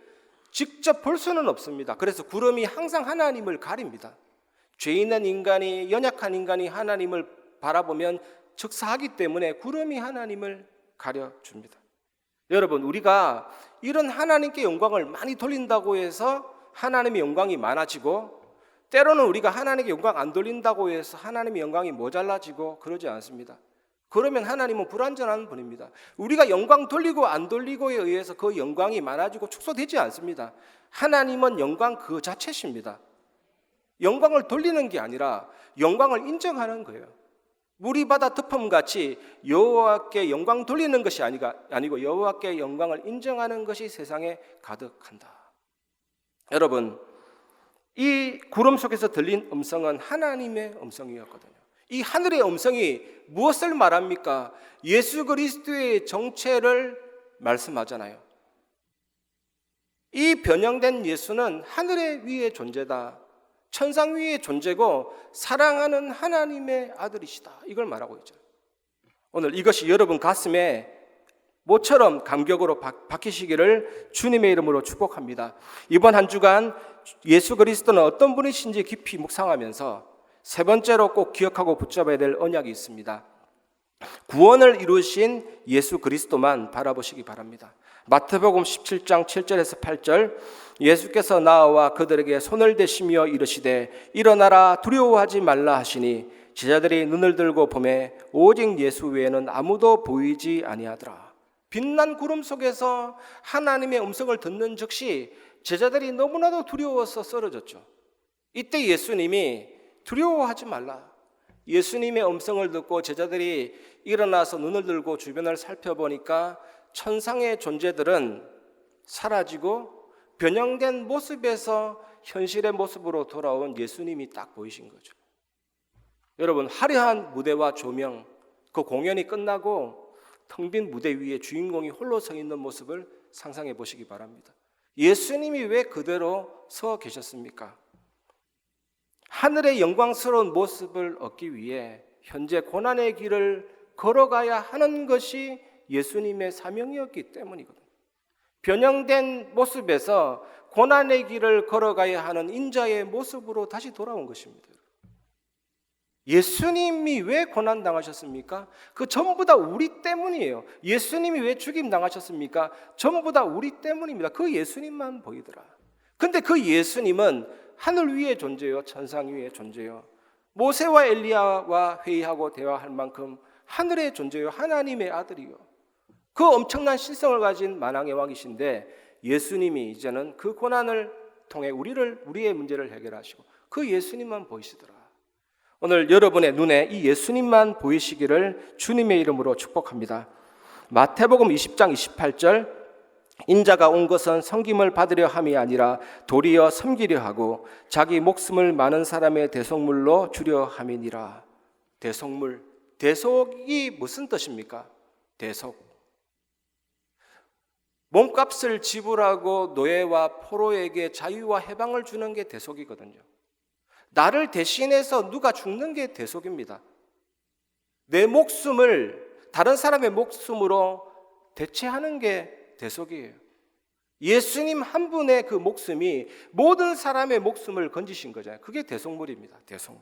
Speaker 6: 직접 볼 수는 없습니다. 그래서 구름이 항상 하나님을 가립니다. 죄 있는 인간이, 연약한 인간이 하나님을 바라보면 즉사하기 때문에 구름이 하나님을 가려줍니다. 여러분, 우리가 이런 하나님께 영광을 많이 돌린다고 해서 하나님의 영광이 많아지고, 때로는 우리가 하나님께 영광 안 돌린다고 해서 하나님의 영광이 모자라지고 그러지 않습니다. 그러면 하나님은 불완전한 분입니다. 우리가 영광 돌리고 안 돌리고에 의해서 그 영광이 많아지고 축소되지 않습니다. 하나님은 영광 그 자체십니다. 영광을 돌리는 게 아니라 영광을 인정하는 거예요. 물이 바다 덮음같이 여호와께 영광 돌리는 것이 아니고 여호와께 영광을 인정하는 것이 세상에 가득한다. 여러분, 이 구름 속에서 들린 음성은 하나님의 음성이었거든요. 이 하늘의 음성이 무엇을 말합니까? 예수 그리스도의 정체를 말씀하잖아요. 이 변형된 예수는 하늘의 위의 존재다, 천상 위의 존재고 사랑하는 하나님의 아들이시다, 이걸 말하고 있죠. 오늘 이것이 여러분 가슴에 모처럼 감격으로 박히시기를 주님의 이름으로 축복합니다. 이번 한 주간 예수 그리스도는 어떤 분이신지 깊이 묵상하면서 세 번째로 꼭 기억하고 붙잡아야 될 언약이 있습니다. 구원을 이루신 예수 그리스도만 바라보시기 바랍니다. 마태복음 17장 7절에서 8절, 예수께서 나와 그들에게 손을 대시며 이르시되 일어나라 두려워하지 말라 하시니 제자들이 눈을 들고 보매 오직 예수 외에는 아무도 보이지 아니하더라. 빛난 구름 속에서 하나님의 음성을 듣는 즉시 제자들이 너무나도 두려워서 쓰러졌죠. 이때 예수님이 두려워하지 말라, 예수님의 음성을 듣고 제자들이 일어나서 눈을 들고 주변을 살펴보니까 천상의 존재들은 사라지고 변형된 모습에서 현실의 모습으로 돌아온 예수님이 딱 보이신 거죠. 여러분, 화려한 무대와 조명, 그 공연이 끝나고 텅 빈 무대 위에 주인공이 홀로 서 있는 모습을 상상해 보시기 바랍니다. 예수님이 왜 그대로 서 계셨습니까? 하늘의 영광스러운 모습을 얻기 위해 현재 고난의 길을 걸어가야 하는 것이 예수님의 사명이었기 때문이거든요. 변형된 모습에서 고난의 길을 걸어가야 하는 인자의 모습으로 다시 돌아온 것입니다. 예수님이 왜 고난 당하셨습니까? 그 전부 다 우리 때문이에요. 예수님이 왜 죽임 당하셨습니까? 전부 다 우리 때문입니다. 그 예수님만 보이더라. 근데 그 예수님은 하늘 위의 존재요, 천상 위의 존재요, 모세와 엘리야와 회의하고 대화할 만큼 하늘의 존재요, 하나님의 아들이요, 그 엄청난 실성을 가진 만왕의 왕이신데 예수님이 이제는 그 고난을 통해 우리의 문제를 해결하시고 그 예수님만 보이시더라. 오늘 여러분의 눈에 이 예수님만 보이시기를 주님의 이름으로 축복합니다. 마태복음 20장 28절, 인자가 온 것은 섬김을 받으려 함이 아니라 도리어 섬기려 하고 자기 목숨을 많은 사람의 대속물로 주려 함이니라. 대속물, 대속이 무슨 뜻입니까? 대속, 몸값을 지불하고 노예와 포로에게 자유와 해방을 주는 게 대속이거든요. 나를 대신해서 누가 죽는 게 대속입니다. 내 목숨을 다른 사람의 목숨으로 대체하는 게 대속이에요. 예수님 한 분의 그 목숨이 모든 사람의 목숨을 건지신 거잖아요. 그게 대속물입니다. 대속물.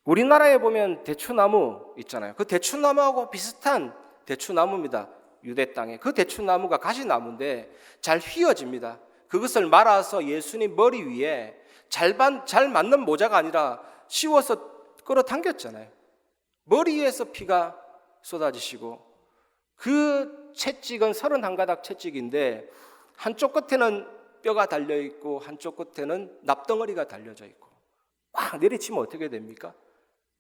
Speaker 6: 우리나라에 보면 대추나무 있잖아요. 그 대추나무하고 비슷한 대추나무입니다. 유대 땅에. 그 대추나무가 가시나무인데 잘 휘어집니다. 그것을 말아서 예수님 머리 위에 잘 맞는 모자가 아니라 씌워서 끌어당겼잖아요. 머리에서 피가 쏟아지시고, 그 채찍은 31가닥 채찍인데 한쪽 끝에는 뼈가 달려있고 한쪽 끝에는 납덩어리가 달려져 있고, 꽉 내리치면 어떻게 됩니까?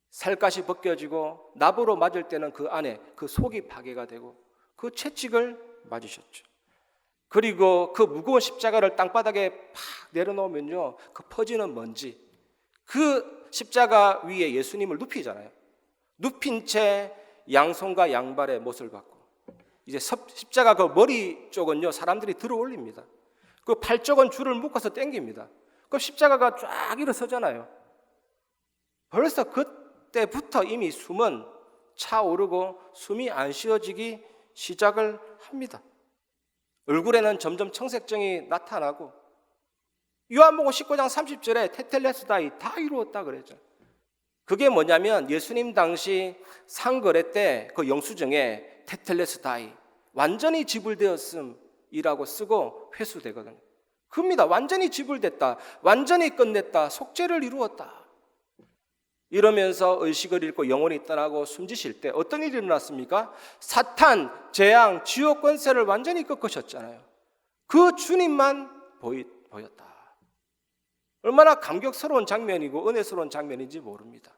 Speaker 6: 살갗이 벗겨지고 납으로 맞을 때는 그 안에 그 속이 파괴가 되고 그 채찍을 맞으셨죠. 그리고 그 무거운 십자가를 땅바닥에 팍 내려놓으면요, 그 퍼지는 먼지, 그 십자가 위에 예수님을 눕히잖아요. 눕힌 채 양손과 양발에 못을 박고, 이제 십자가 그 머리 쪽은요 사람들이 들어 올립니다. 그 팔 쪽은 줄을 묶어서 당깁니다. 그 십자가가 쫙 일어서잖아요. 벌써 그때부터 이미 숨은 차오르고 숨이 안 쉬어지기 시작을 합니다. 얼굴에는 점점 청색증이 나타나고 요한복음 19장 30절에 테텔레스다이 다 이루었다 그랬죠. 그게 뭐냐면 예수님 당시 상거래 때 그 영수증에 테텔레스다이 완전히 지불되었음이라고 쓰고 회수되거든요. 그겁니다. 완전히 지불됐다, 완전히 끝냈다, 속죄를 이루었다. 이러면서 의식을 잃고 영혼이 떠나고 숨지실 때 어떤 일이 일어났습니까? 사탄, 재앙, 지옥 권세를 완전히 꺾으셨잖아요. 그 주님만 보였다. 얼마나 감격스러운 장면이고 은혜스러운 장면인지 모릅니다.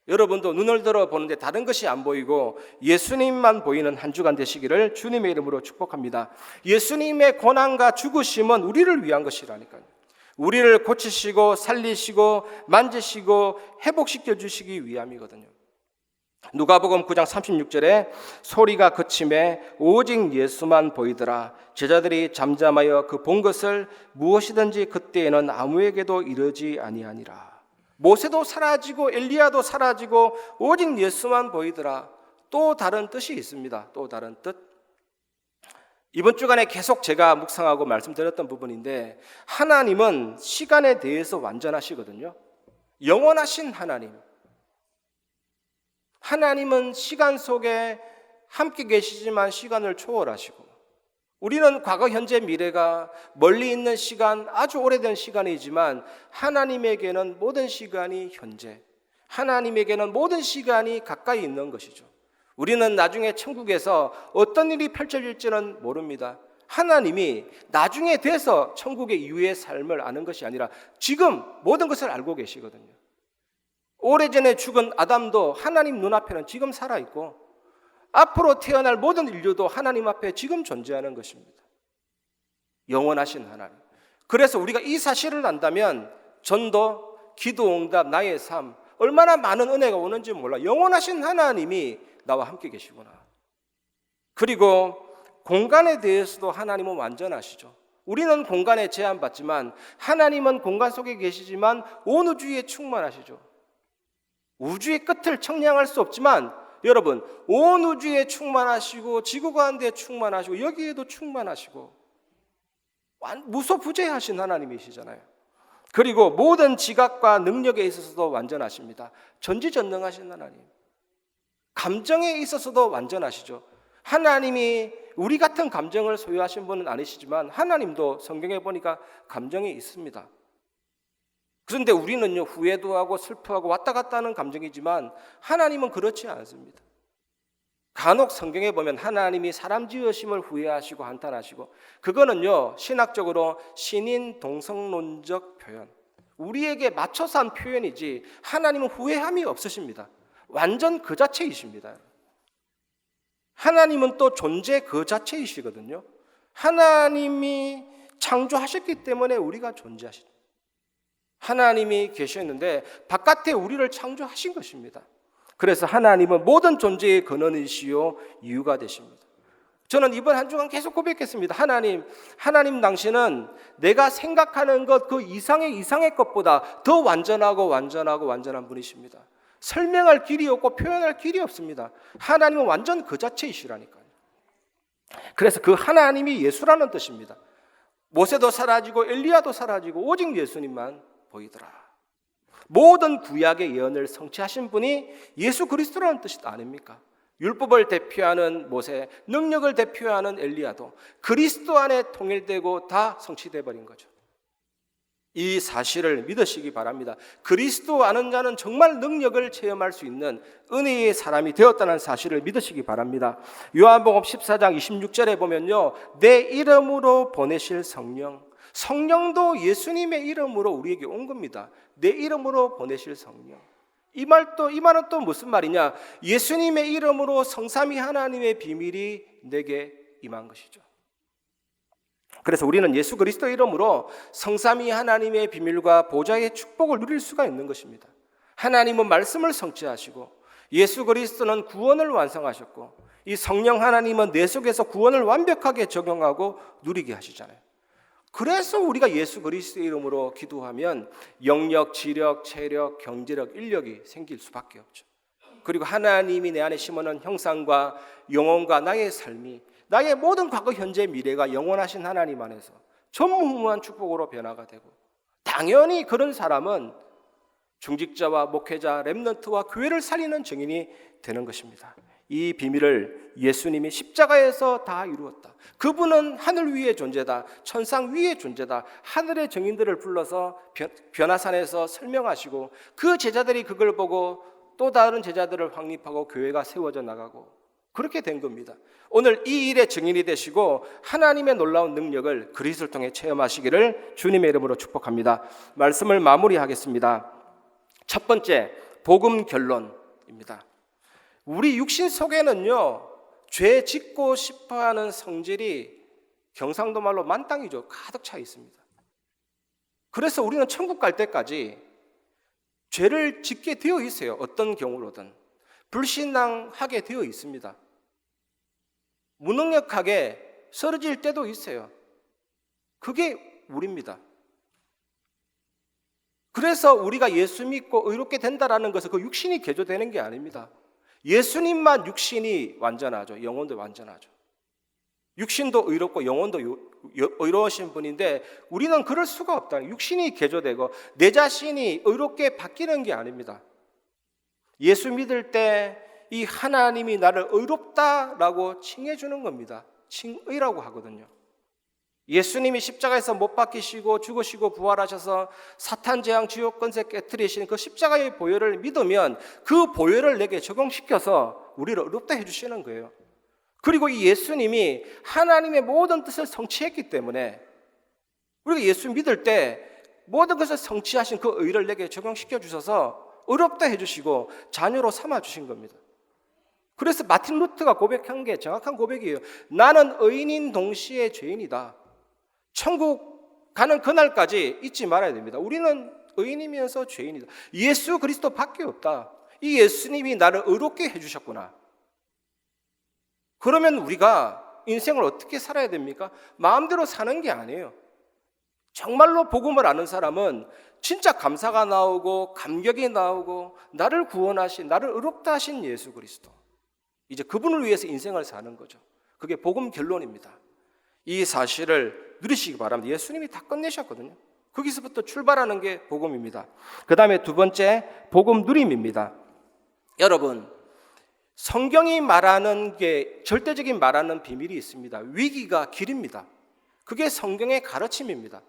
Speaker 6: 여러분도 눈을 들어 보는데 다른 것이 안 보이고 예수님만 보이는 한 주간 되시기를 주님의 이름으로 축복합니다. 예수님의 고난과 죽으심은 우리를 위한 것이라니까요. 우리를 고치시고 살리시고 만지시고 회복시켜 주시기 위함이거든요. 누가복음 9장 36절에 소리가 그침에 오직 예수만 보이더라. 제자들이 잠잠하여 그 본 것을 무엇이든지 그때에는 아무에게도 이르지 아니하니라. 모세도 사라지고 엘리야도 사라지고 오직 예수만 보이더라. 또 다른 뜻이 있습니다. 또 다른 뜻. 이번 주간에 계속 제가 묵상하고 말씀드렸던 부분인데 하나님은 시간에 대해서 완전하시거든요. 영원하신 하나님. 하나님은 시간 속에 함께 계시지만 시간을 초월하시고 우리는 과거, 현재, 미래가 멀리 있는 시간, 아주 오래된 시간이지만 하나님에게는 모든 시간이 현재, 하나님에게는 모든 시간이 가까이 있는 것이죠. 우리는 나중에 천국에서 어떤 일이 펼쳐질지는 모릅니다. 하나님이 나중에 돼서 천국의 이후의 삶을 아는 것이 아니라 지금 모든 것을 알고 계시거든요. 오래전에 죽은 아담도 하나님 눈앞에는 지금 살아있고 앞으로 태어날 모든 인류도 하나님 앞에 지금 존재하는 것입니다. 영원하신 하나님. 그래서 우리가 이 사실을 안다면 전도, 기도응답, 나의 삶 얼마나 많은 은혜가 오는지 몰라. 영원하신 하나님이 나와 함께 계시구나. 그리고 공간에 대해서도 하나님은 완전하시죠. 우리는 공간에 제한받지만 하나님은 공간 속에 계시지만 온 우주에 충만하시죠. 우주의 끝을 청량할 수 없지만 여러분 온 우주에 충만하시고 지구 가운데 충만하시고 여기에도 충만하시고 무소부재하신 하나님이시잖아요. 그리고 모든 지각과 능력에 있어서도 완전하십니다. 전지전능하신 하나님. 감정에 있어서도 완전하시죠. 하나님이 우리 같은 감정을 소유하신 분은 아니시지만 하나님도 성경에 보니까 감정이 있습니다. 그런데 우리는요 후회도 하고 슬퍼하고 왔다 갔다 하는 감정이지만 하나님은 그렇지 않습니다. 간혹 성경에 보면 하나님이 사람 지으심을 후회하시고 한탄하시고 그거는요 신학적으로 신인 동성론적 표현, 우리에게 맞춰서 한 표현이지 하나님은 후회함이 없으십니다. 완전 그 자체이십니다. 하나님은 또 존재 그 자체이시거든요. 하나님이 창조하셨기 때문에 우리가 존재하시죠. 하나님이 계셨는데 바깥에 우리를 창조하신 것입니다. 그래서 하나님은 모든 존재의 근원이시요 이유가 되십니다. 저는 이번 한 주간 계속 고백했습니다. 하나님 당신은 내가 생각하는 것 그 이상의 것보다 더 완전한 분이십니다. 설명할 길이 없고 표현할 길이 없습니다. 하나님은 완전 그 자체이시라니까요. 그래서 그 하나님이 예수라는 뜻입니다. 모세도 사라지고 엘리야도 사라지고 오직 예수님만 보이더라. 모든 구약의 예언을 성취하신 분이 예수 그리스도라는 뜻이 아닙니까? 율법을 대표하는 모세, 능력을 대표하는 엘리야도 그리스도 안에 통일되고 다 성취돼 버린 거죠. 이 사실을 믿으시기 바랍니다. 그리스도 아는 자는 정말 능력을 체험할 수 있는 은혜의 사람이 되었다는 사실을 믿으시기 바랍니다. 요한복음 14장 26절에 보면요, 내 이름으로 보내실 성령도 예수님의 이름으로 우리에게 온 겁니다. 내 이름으로 보내실 성령. 이 말은 또 무슨 말이냐? 예수님의 이름으로 성삼위 하나님의 비밀이 내게 임한 것이죠. 그래서 우리는 예수 그리스도 이름으로 성삼위 하나님의 비밀과 보좌의 축복을 누릴 수가 있는 것입니다. 하나님은 말씀을 성취하시고 예수 그리스도는 구원을 완성하셨고 이 성령 하나님은 내 속에서 구원을 완벽하게 적용하고 누리게 하시잖아요. 그래서 우리가 예수 그리스도 이름으로 기도하면 영력, 지력, 체력, 경제력, 인력이 생길 수밖에 없죠. 그리고 하나님이 내 안에 심어놓은 형상과 영혼과 나의 삶이, 나의 모든 과거, 현재, 미래가 영원하신 하나님 안에서 전무후무한 축복으로 변화가 되고, 당연히 그런 사람은 중직자와 목회자, 렘넌트와 교회를 살리는 증인이 되는 것입니다. 이 비밀을 예수님이 십자가에서 다 이루었다. 그분은 하늘 위의 존재다, 천상 위의 존재다. 하늘의 증인들을 불러서 변화산에서 설명하시고, 그 제자들이 그걸 보고 또 다른 제자들을 확립하고 교회가 세워져 나가고, 그렇게 된 겁니다. 오늘 이 일의 증인이 되시고 하나님의 놀라운 능력을 그리스도를 통해 체험하시기를 주님의 이름으로 축복합니다. 말씀을 마무리하겠습니다. 첫 번째, 복음 결론입니다. 우리 육신 속에는요, 죄 짓고 싶어하는 성질이 경상도 말로 만땅이죠. 가득 차 있습니다. 그래서 우리는 천국 갈 때까지 죄를 짓게 되어 있어요. 어떤 경우로든 불신앙하게 되어 있습니다. 무능력하게 쓰러질 때도 있어요. 그게 우리입니다. 그래서 우리가 예수 믿고 의롭게 된다라는 것은 그 육신이 개조되는 게 아닙니다. 예수님만 육신이 완전하죠. 영혼도 완전하죠. 육신도 의롭고 영혼도 의로우신 분인데 우리는 그럴 수가 없다. 육신이 개조되고 내 자신이 의롭게 바뀌는 게 아닙니다. 예수 믿을 때 이 하나님이 나를 의롭다라고 칭해 주는 겁니다. 칭의라고 하거든요. 예수님이 십자가에서 못 박히시고 죽으시고 부활하셔서 사탄 재앙 지옥 권세 깨뜨리신 그 십자가의 보혈을 믿으면 그 보혈을 내게 적용시켜서 우리를 의롭다 해주시는 거예요. 그리고 이 예수님이 하나님의 모든 뜻을 성취했기 때문에 우리가 예수 믿을 때 모든 것을 성취하신 그 의를 내게 적용시켜 주셔서 의롭다 해주시고 자녀로 삼아주신 겁니다. 그래서 마틴 루터가 고백한 게 정확한 고백이에요. 나는 의인인 동시에 죄인이다. 천국 가는 그날까지 잊지 말아야 됩니다. 우리는 의인이면서 죄인이다. 예수 그리스도밖에 없다. 이 예수님이 나를 의롭게 해주셨구나. 그러면 우리가 인생을 어떻게 살아야 됩니까? 마음대로 사는 게 아니에요. 정말로 복음을 아는 사람은 진짜 감사가 나오고 감격이 나오고 나를 구원하신, 나를 의롭다 하신 예수 그리스도, 이제 그분을 위해서 인생을 사는 거죠. 그게 복음 결론입니다. 이 사실을 누리시기 바랍니다. 예수님이 다 끝내셨거든요. 거기서부터 출발하는 게 복음입니다. 그 다음에 두 번째, 복음 누림입니다. 여러분, 성경이 말하는 게 절대적인 말하는 비밀이 있습니다. 위기가 길입니다. 그게 성경의 가르침입니다.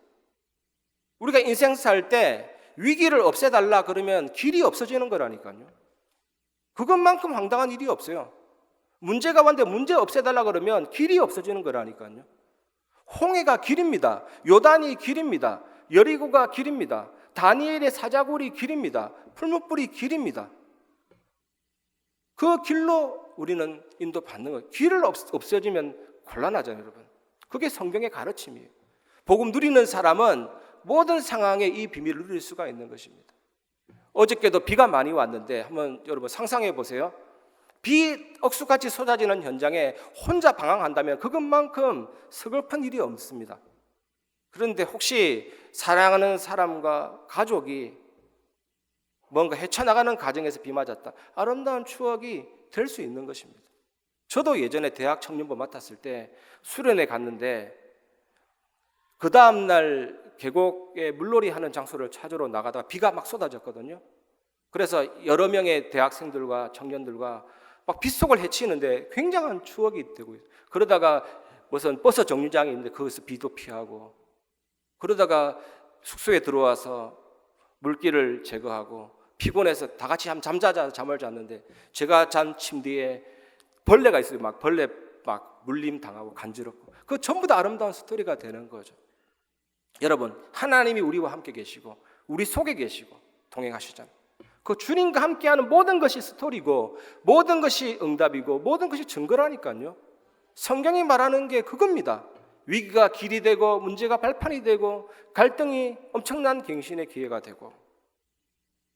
Speaker 6: 우리가 인생 살 때 위기를 없애달라 그러면 길이 없어지는 거라니까요. 그것만큼 황당한 일이 없어요. 문제가 왔는데 문제 없애달라 그러면 길이 없어지는 거라니까요. 홍해가 길입니다. 요단이 길입니다. 여리고가 길입니다. 다니엘의 사자굴이 길입니다. 풀무불이 길입니다. 그 길로 우리는 인도받는 거예요. 길을 없어지면 곤란하잖아요, 여러분. 그게 성경의 가르침이에요. 복음 누리는 사람은 모든 상황에 이 비밀을 누릴 수가 있는 것입니다. 어저께도 비가 많이 왔는데 한번 여러분 상상해 보세요. 비 억수같이 쏟아지는 현장에 혼자 방황한다면 그것만큼 서글픈 일이 없습니다. 그런데 혹시 사랑하는 사람과 가족이 뭔가 헤쳐나가는 과정에서 비 맞았다. 아름다운 추억이 될 수 있는 것입니다. 저도 예전에 대학 청년부 맡았을 때 수련회 갔는데 그 다음날 계곡에 물놀이 하는 장소를 찾으러 나가다가 비가 막 쏟아졌거든요. 그래서 여러 명의 대학생들과 청년들과 막 빗속을 헤치는데 굉장한 추억이 되고 있어요. 그러다가 무슨 버스 정류장이 있는데 거기서 비도 피하고, 그러다가 숙소에 들어와서 물기를 제거하고 피곤해서 다 같이 잠자자 잠을 잤는데 제가 잔 침대에 벌레가 있어요. 막 벌레 막 물림 당하고 간지럽고, 그 전부 다 아름다운 스토리가 되는 거죠. 여러분, 하나님이 우리와 함께 계시고 우리 속에 계시고 동행하시잖아요. 그 주님과 함께하는 모든 것이 스토리고 모든 것이 응답이고 모든 것이 증거라니까요. 성경이 말하는 게 그겁니다. 위기가 길이 되고 문제가 발판이 되고 갈등이 엄청난 갱신의 기회가 되고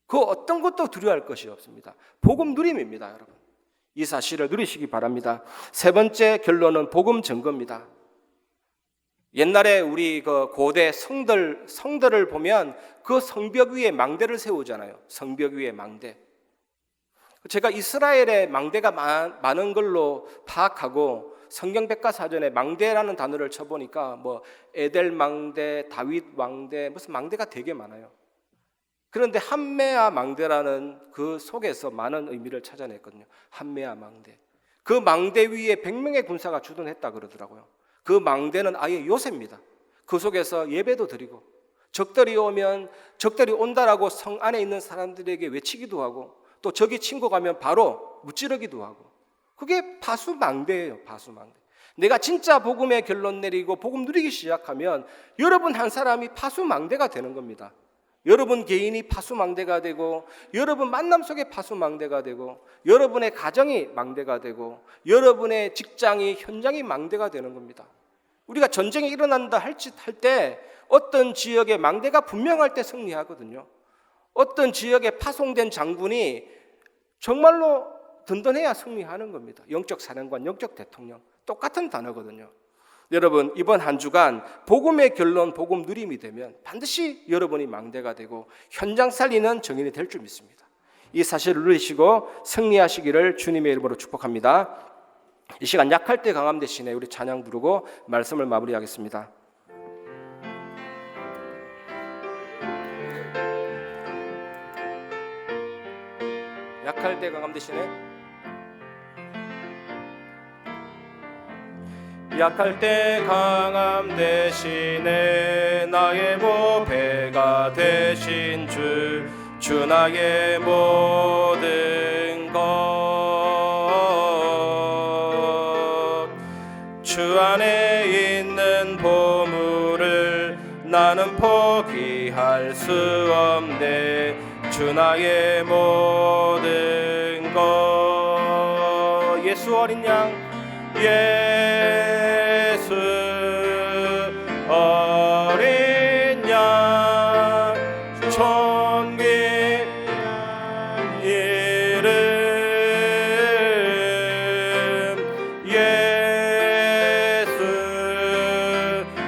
Speaker 6: 그 어떤 것도 두려워할 것이 없습니다. 복음 누림입니다, 여러분. 이 사실을 누리시기 바랍니다. 세 번째 결론은 복음 증거입니다. 옛날에 우리 그 고대 성들을 보면 그 성벽 위에 망대를 세우잖아요. 성벽 위에 망대. 제가 이스라엘의 망대가 많은 걸로 파악하고 성경 백과사전에 망대라는 단어를 쳐보니까 뭐 에델 망대, 다윗 망대, 무슨 망대가 되게 많아요. 그런데 한메아 망대라는 그 속에서 많은 의미를 찾아냈거든요. 한메아 망대. 그 망대 위에 100명의 군사가 주둔했다 그러더라고요. 그 망대는 아예 요새입니다. 그 속에서 예배도 드리고 적들이 오면 적들이 온다라고 성 안에 있는 사람들에게 외치기도 하고 또 적이 친구 가면 바로 무찌르기도 하고 그게 파수망대예요. 파수망대. 내가 진짜 복음의 결론 내리고 복음 누리기 시작하면 여러분 한 사람이 파수망대가 되는 겁니다. 여러분 개인이 파수망대가 되고 여러분 만남 속에 파수망대가 되고 여러분의 가정이 망대가 되고 여러분의 직장이 현장이 망대가 되는 겁니다. 우리가 전쟁이 일어난다 할 때 어떤 지역에 망대가 분명할 때 승리하거든요. 어떤 지역에 파송된 장군이 정말로 든든해야 승리하는 겁니다. 영적 사령관, 영적 대통령 똑같은 단어거든요. 여러분 이번 한 주간 복음의 결론, 복음 누림이 되면 반드시 여러분이 망대가 되고 현장 살리는 정인이 될 줄 믿습니다. 이 사실을 누리시고 승리하시기를 주님의 이름으로 축복합니다. 이 시간 약할 때 강함 대신에 우리 찬양 부르고 말씀을 마무리하겠습니다. 약할 때 강함 대신에
Speaker 2: 약할 때 강함 대신에 나의 보배가 되신 주 나의 모든 것 주 안에 있는 보물을 나는 포기할 수 없네 주 나의 모든 것 예수 어린 양 예수 어린 양 존귀한 이름 예수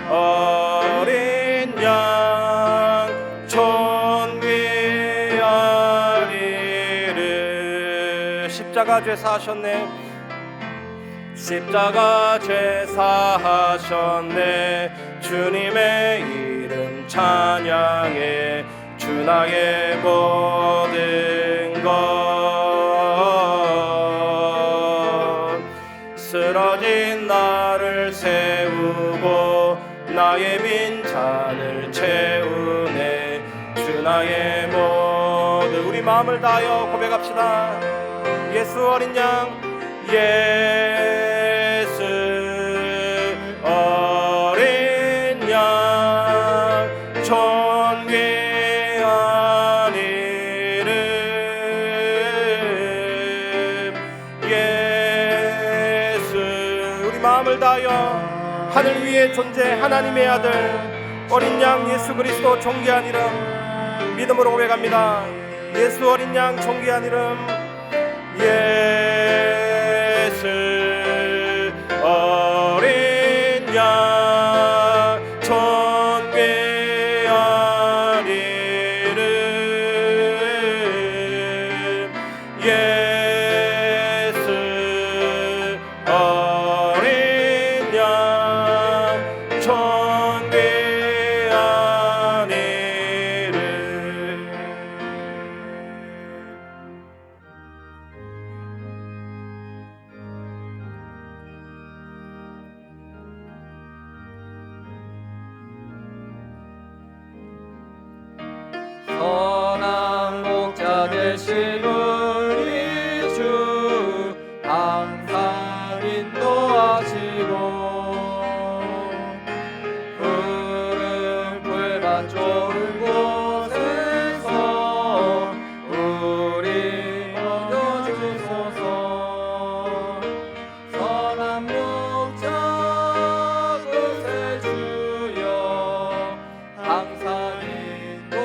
Speaker 2: 어린 양 존귀한 이름 십자가 죄 사하셨네 십자가 죄 사하셨네 주님의 이름 찬양해 주 나의 모든 것 쓰러진 나를 세우고 나의 빈잔을 채우네 주 나의 모든 우리 마음을 다하여 고백합시다 예수 어린 양 예수 어린 양 존귀한 이름 예수 우리 마음을 다하여 하늘 위에 존재 하나님의 아들 어린 양 예수 그리스도 존귀한 이름 믿음으로 고백합니다 예수 어린 양 존귀한 이름 예수 어린 양 존귀한 이름 예수 어린 양 존귀한 이름
Speaker 3: 선한 목자 되신 우리 주 항상 인도하시고 푸른 풀밭 좋은 곳에서 우리 먹여주소서 선한 목자 그새 주여 항상 인도하소서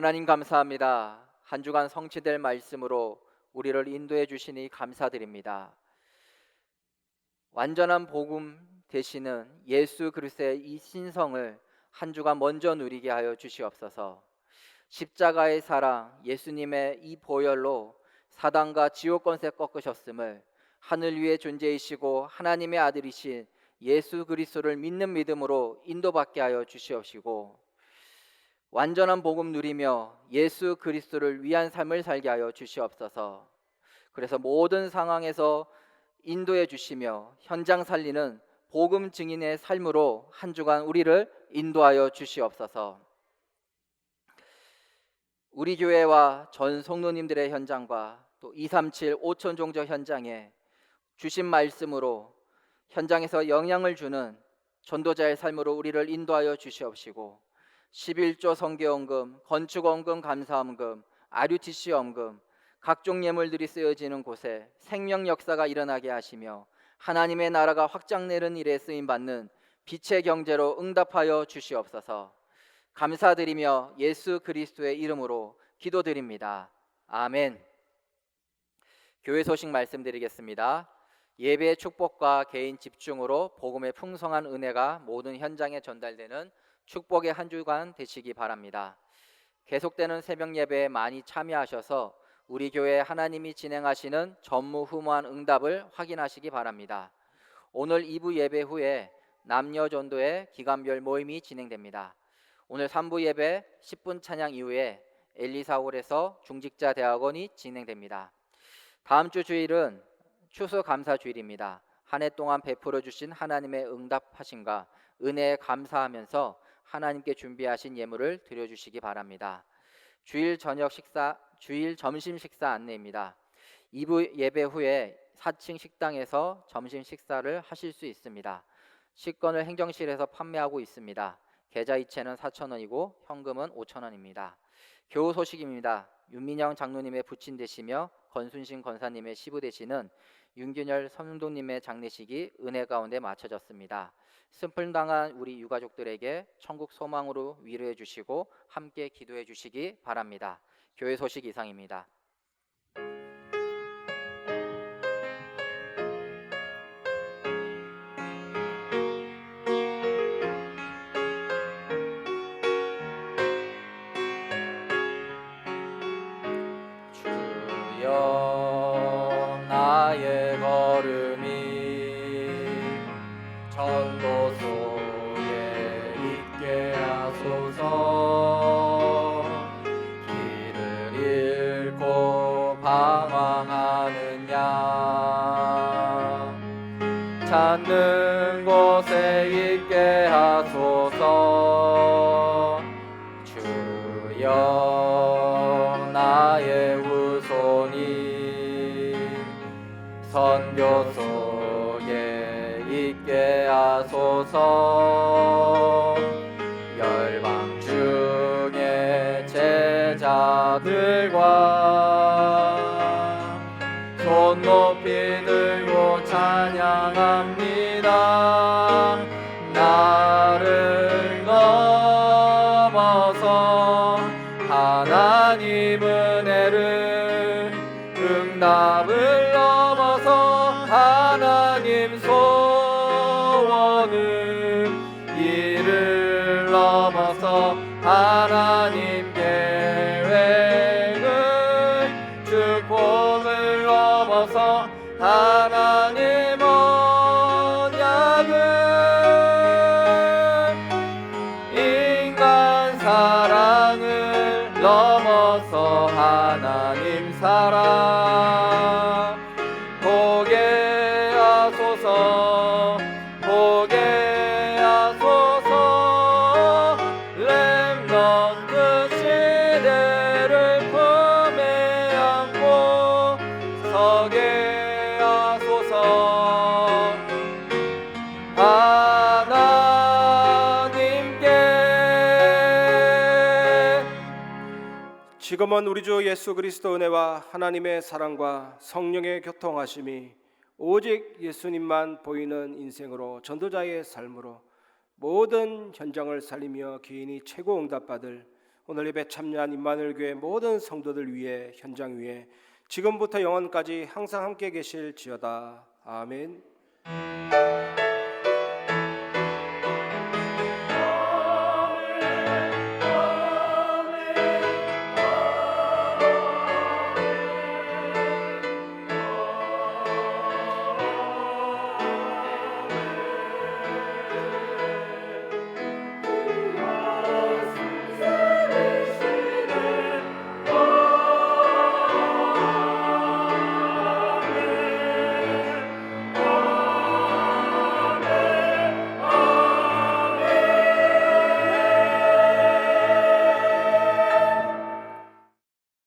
Speaker 3: 하나님 감사합니다. 한 주간 성취될 말씀으로 우리를 인도해 주시니 감사드립니다. 완전한 복음 되시는 예수 그리스도의 이 신성을 한 주간 먼저 누리게 하여 주시옵소서. 십자가의 사랑, 예수님의 이 보혈로 사단과 지옥 권세 꺾으셨음을 하늘 위에 존재이시고 하나님의 아들이신 예수 그리스도를 믿는 믿음으로 인도받게 하여 주시옵시고, 완전한 복음 누리며 예수 그리스도를 위한 삶을 살게 하여 주시옵소서. 그래서 모든 상황에서 인도해 주시며 현장 살리는 복음 증인의 삶으로 한 주간 우리를 인도하여 주시옵소서. 우리 교회와 전 성도님들의 현장과 또 237 오천 종족 현장에 주신 말씀으로 현장에서 영향을 주는 전도자의 삶으로 우리를 인도하여 주시옵시고, 11조 선교원금, 건축원금, 감사원금, RUTC 원금, 각종 예물들이 쓰여지는 곳에 생명 역사가 일어나게 하시며 하나님의 나라가 확장되는 일에 쓰임받는 빛의 경제로 응답하여 주시옵소서. 감사드리며 예수 그리스도의 이름으로 기도드립니다. 아멘. 교회 소식 말씀드리겠습니다. 예배의 축복과 개인 집중으로 복음의 풍성한 은혜가 모든 현장에 전달되는 축복의 한 주간 되시기 바랍니다. 계속되는 새벽 예배에 많이 참여하셔서 우리 교회 하나님이 진행하시는 전무후무한 응답을 확인하시기 바랍니다. 오늘 2부 예배 후에 남녀 전도의 기간별 모임이 진행됩니다. 오늘 3부 예배 10분 찬양 이후에 엘리사홀에서 중직자 대학원이 진행됩니다. 다음 주 주일은 추수감사 주일입니다. 한 해 동안 베풀어 주신 하나님의 응답하심과 은혜에 감사하면서 하나님께 준비하신 예물을 드려주시기 바랍니다. 주일 점심 식사 안내입니다. 2부 예배 후에 4층 식당에서 점심 식사를 하실 수 있습니다. 식권을 행정실에서 판매하고 있습니다. 계좌 이체는 4,000원이고 현금은 5,000원입니다. 교우 소식입니다. 윤민영 장로님의 부친 되시며 권순신 권사님의 시부 되시는 윤균열 성도님의 장례식이 은혜 가운데 마쳐졌습니다. 슬픔 당한 우리 유가족들에게 천국 소망으로 위로해 주시고 함께 기도해 주시기 바랍니다. 교회 소식 이상입니다. 주여 나의 걸음이 전도 속에 있게 하소서. 길을 잃고 방황하는 양 찾는 곳에 있게 하소서. 주여 나의 후손이 선교 속에 있게 하소서. 열방 중에 제자들과 손 높이 들고 찬양합니다. 나를 넘어서 하나님 은혜를, 응답을 넘어서 하나님 소원을, 이를 넘어서 하나님 계획을, 축복을 넘어서 하나님 언약을, 인간 사랑을 넘어서 하나님 사랑 보게 하소서. 보게 하소서. 렘넌트 시대를 품에 안고 서게 하소서. 하나님께.
Speaker 6: 지금은 우리 주 예수 그리스도 은혜와 하나님의 사랑과 성령의 교통하심이 오직 예수님만 보이는 인생으로, 전도자의 삶으로 모든 현장을 살리며 개인이 최고 응답받을 오늘 예배 참여한 임마누엘 교회 모든 성도들 위해 현장 위에 지금부터 영원까지 항상 함께 계실지어다. 아멘.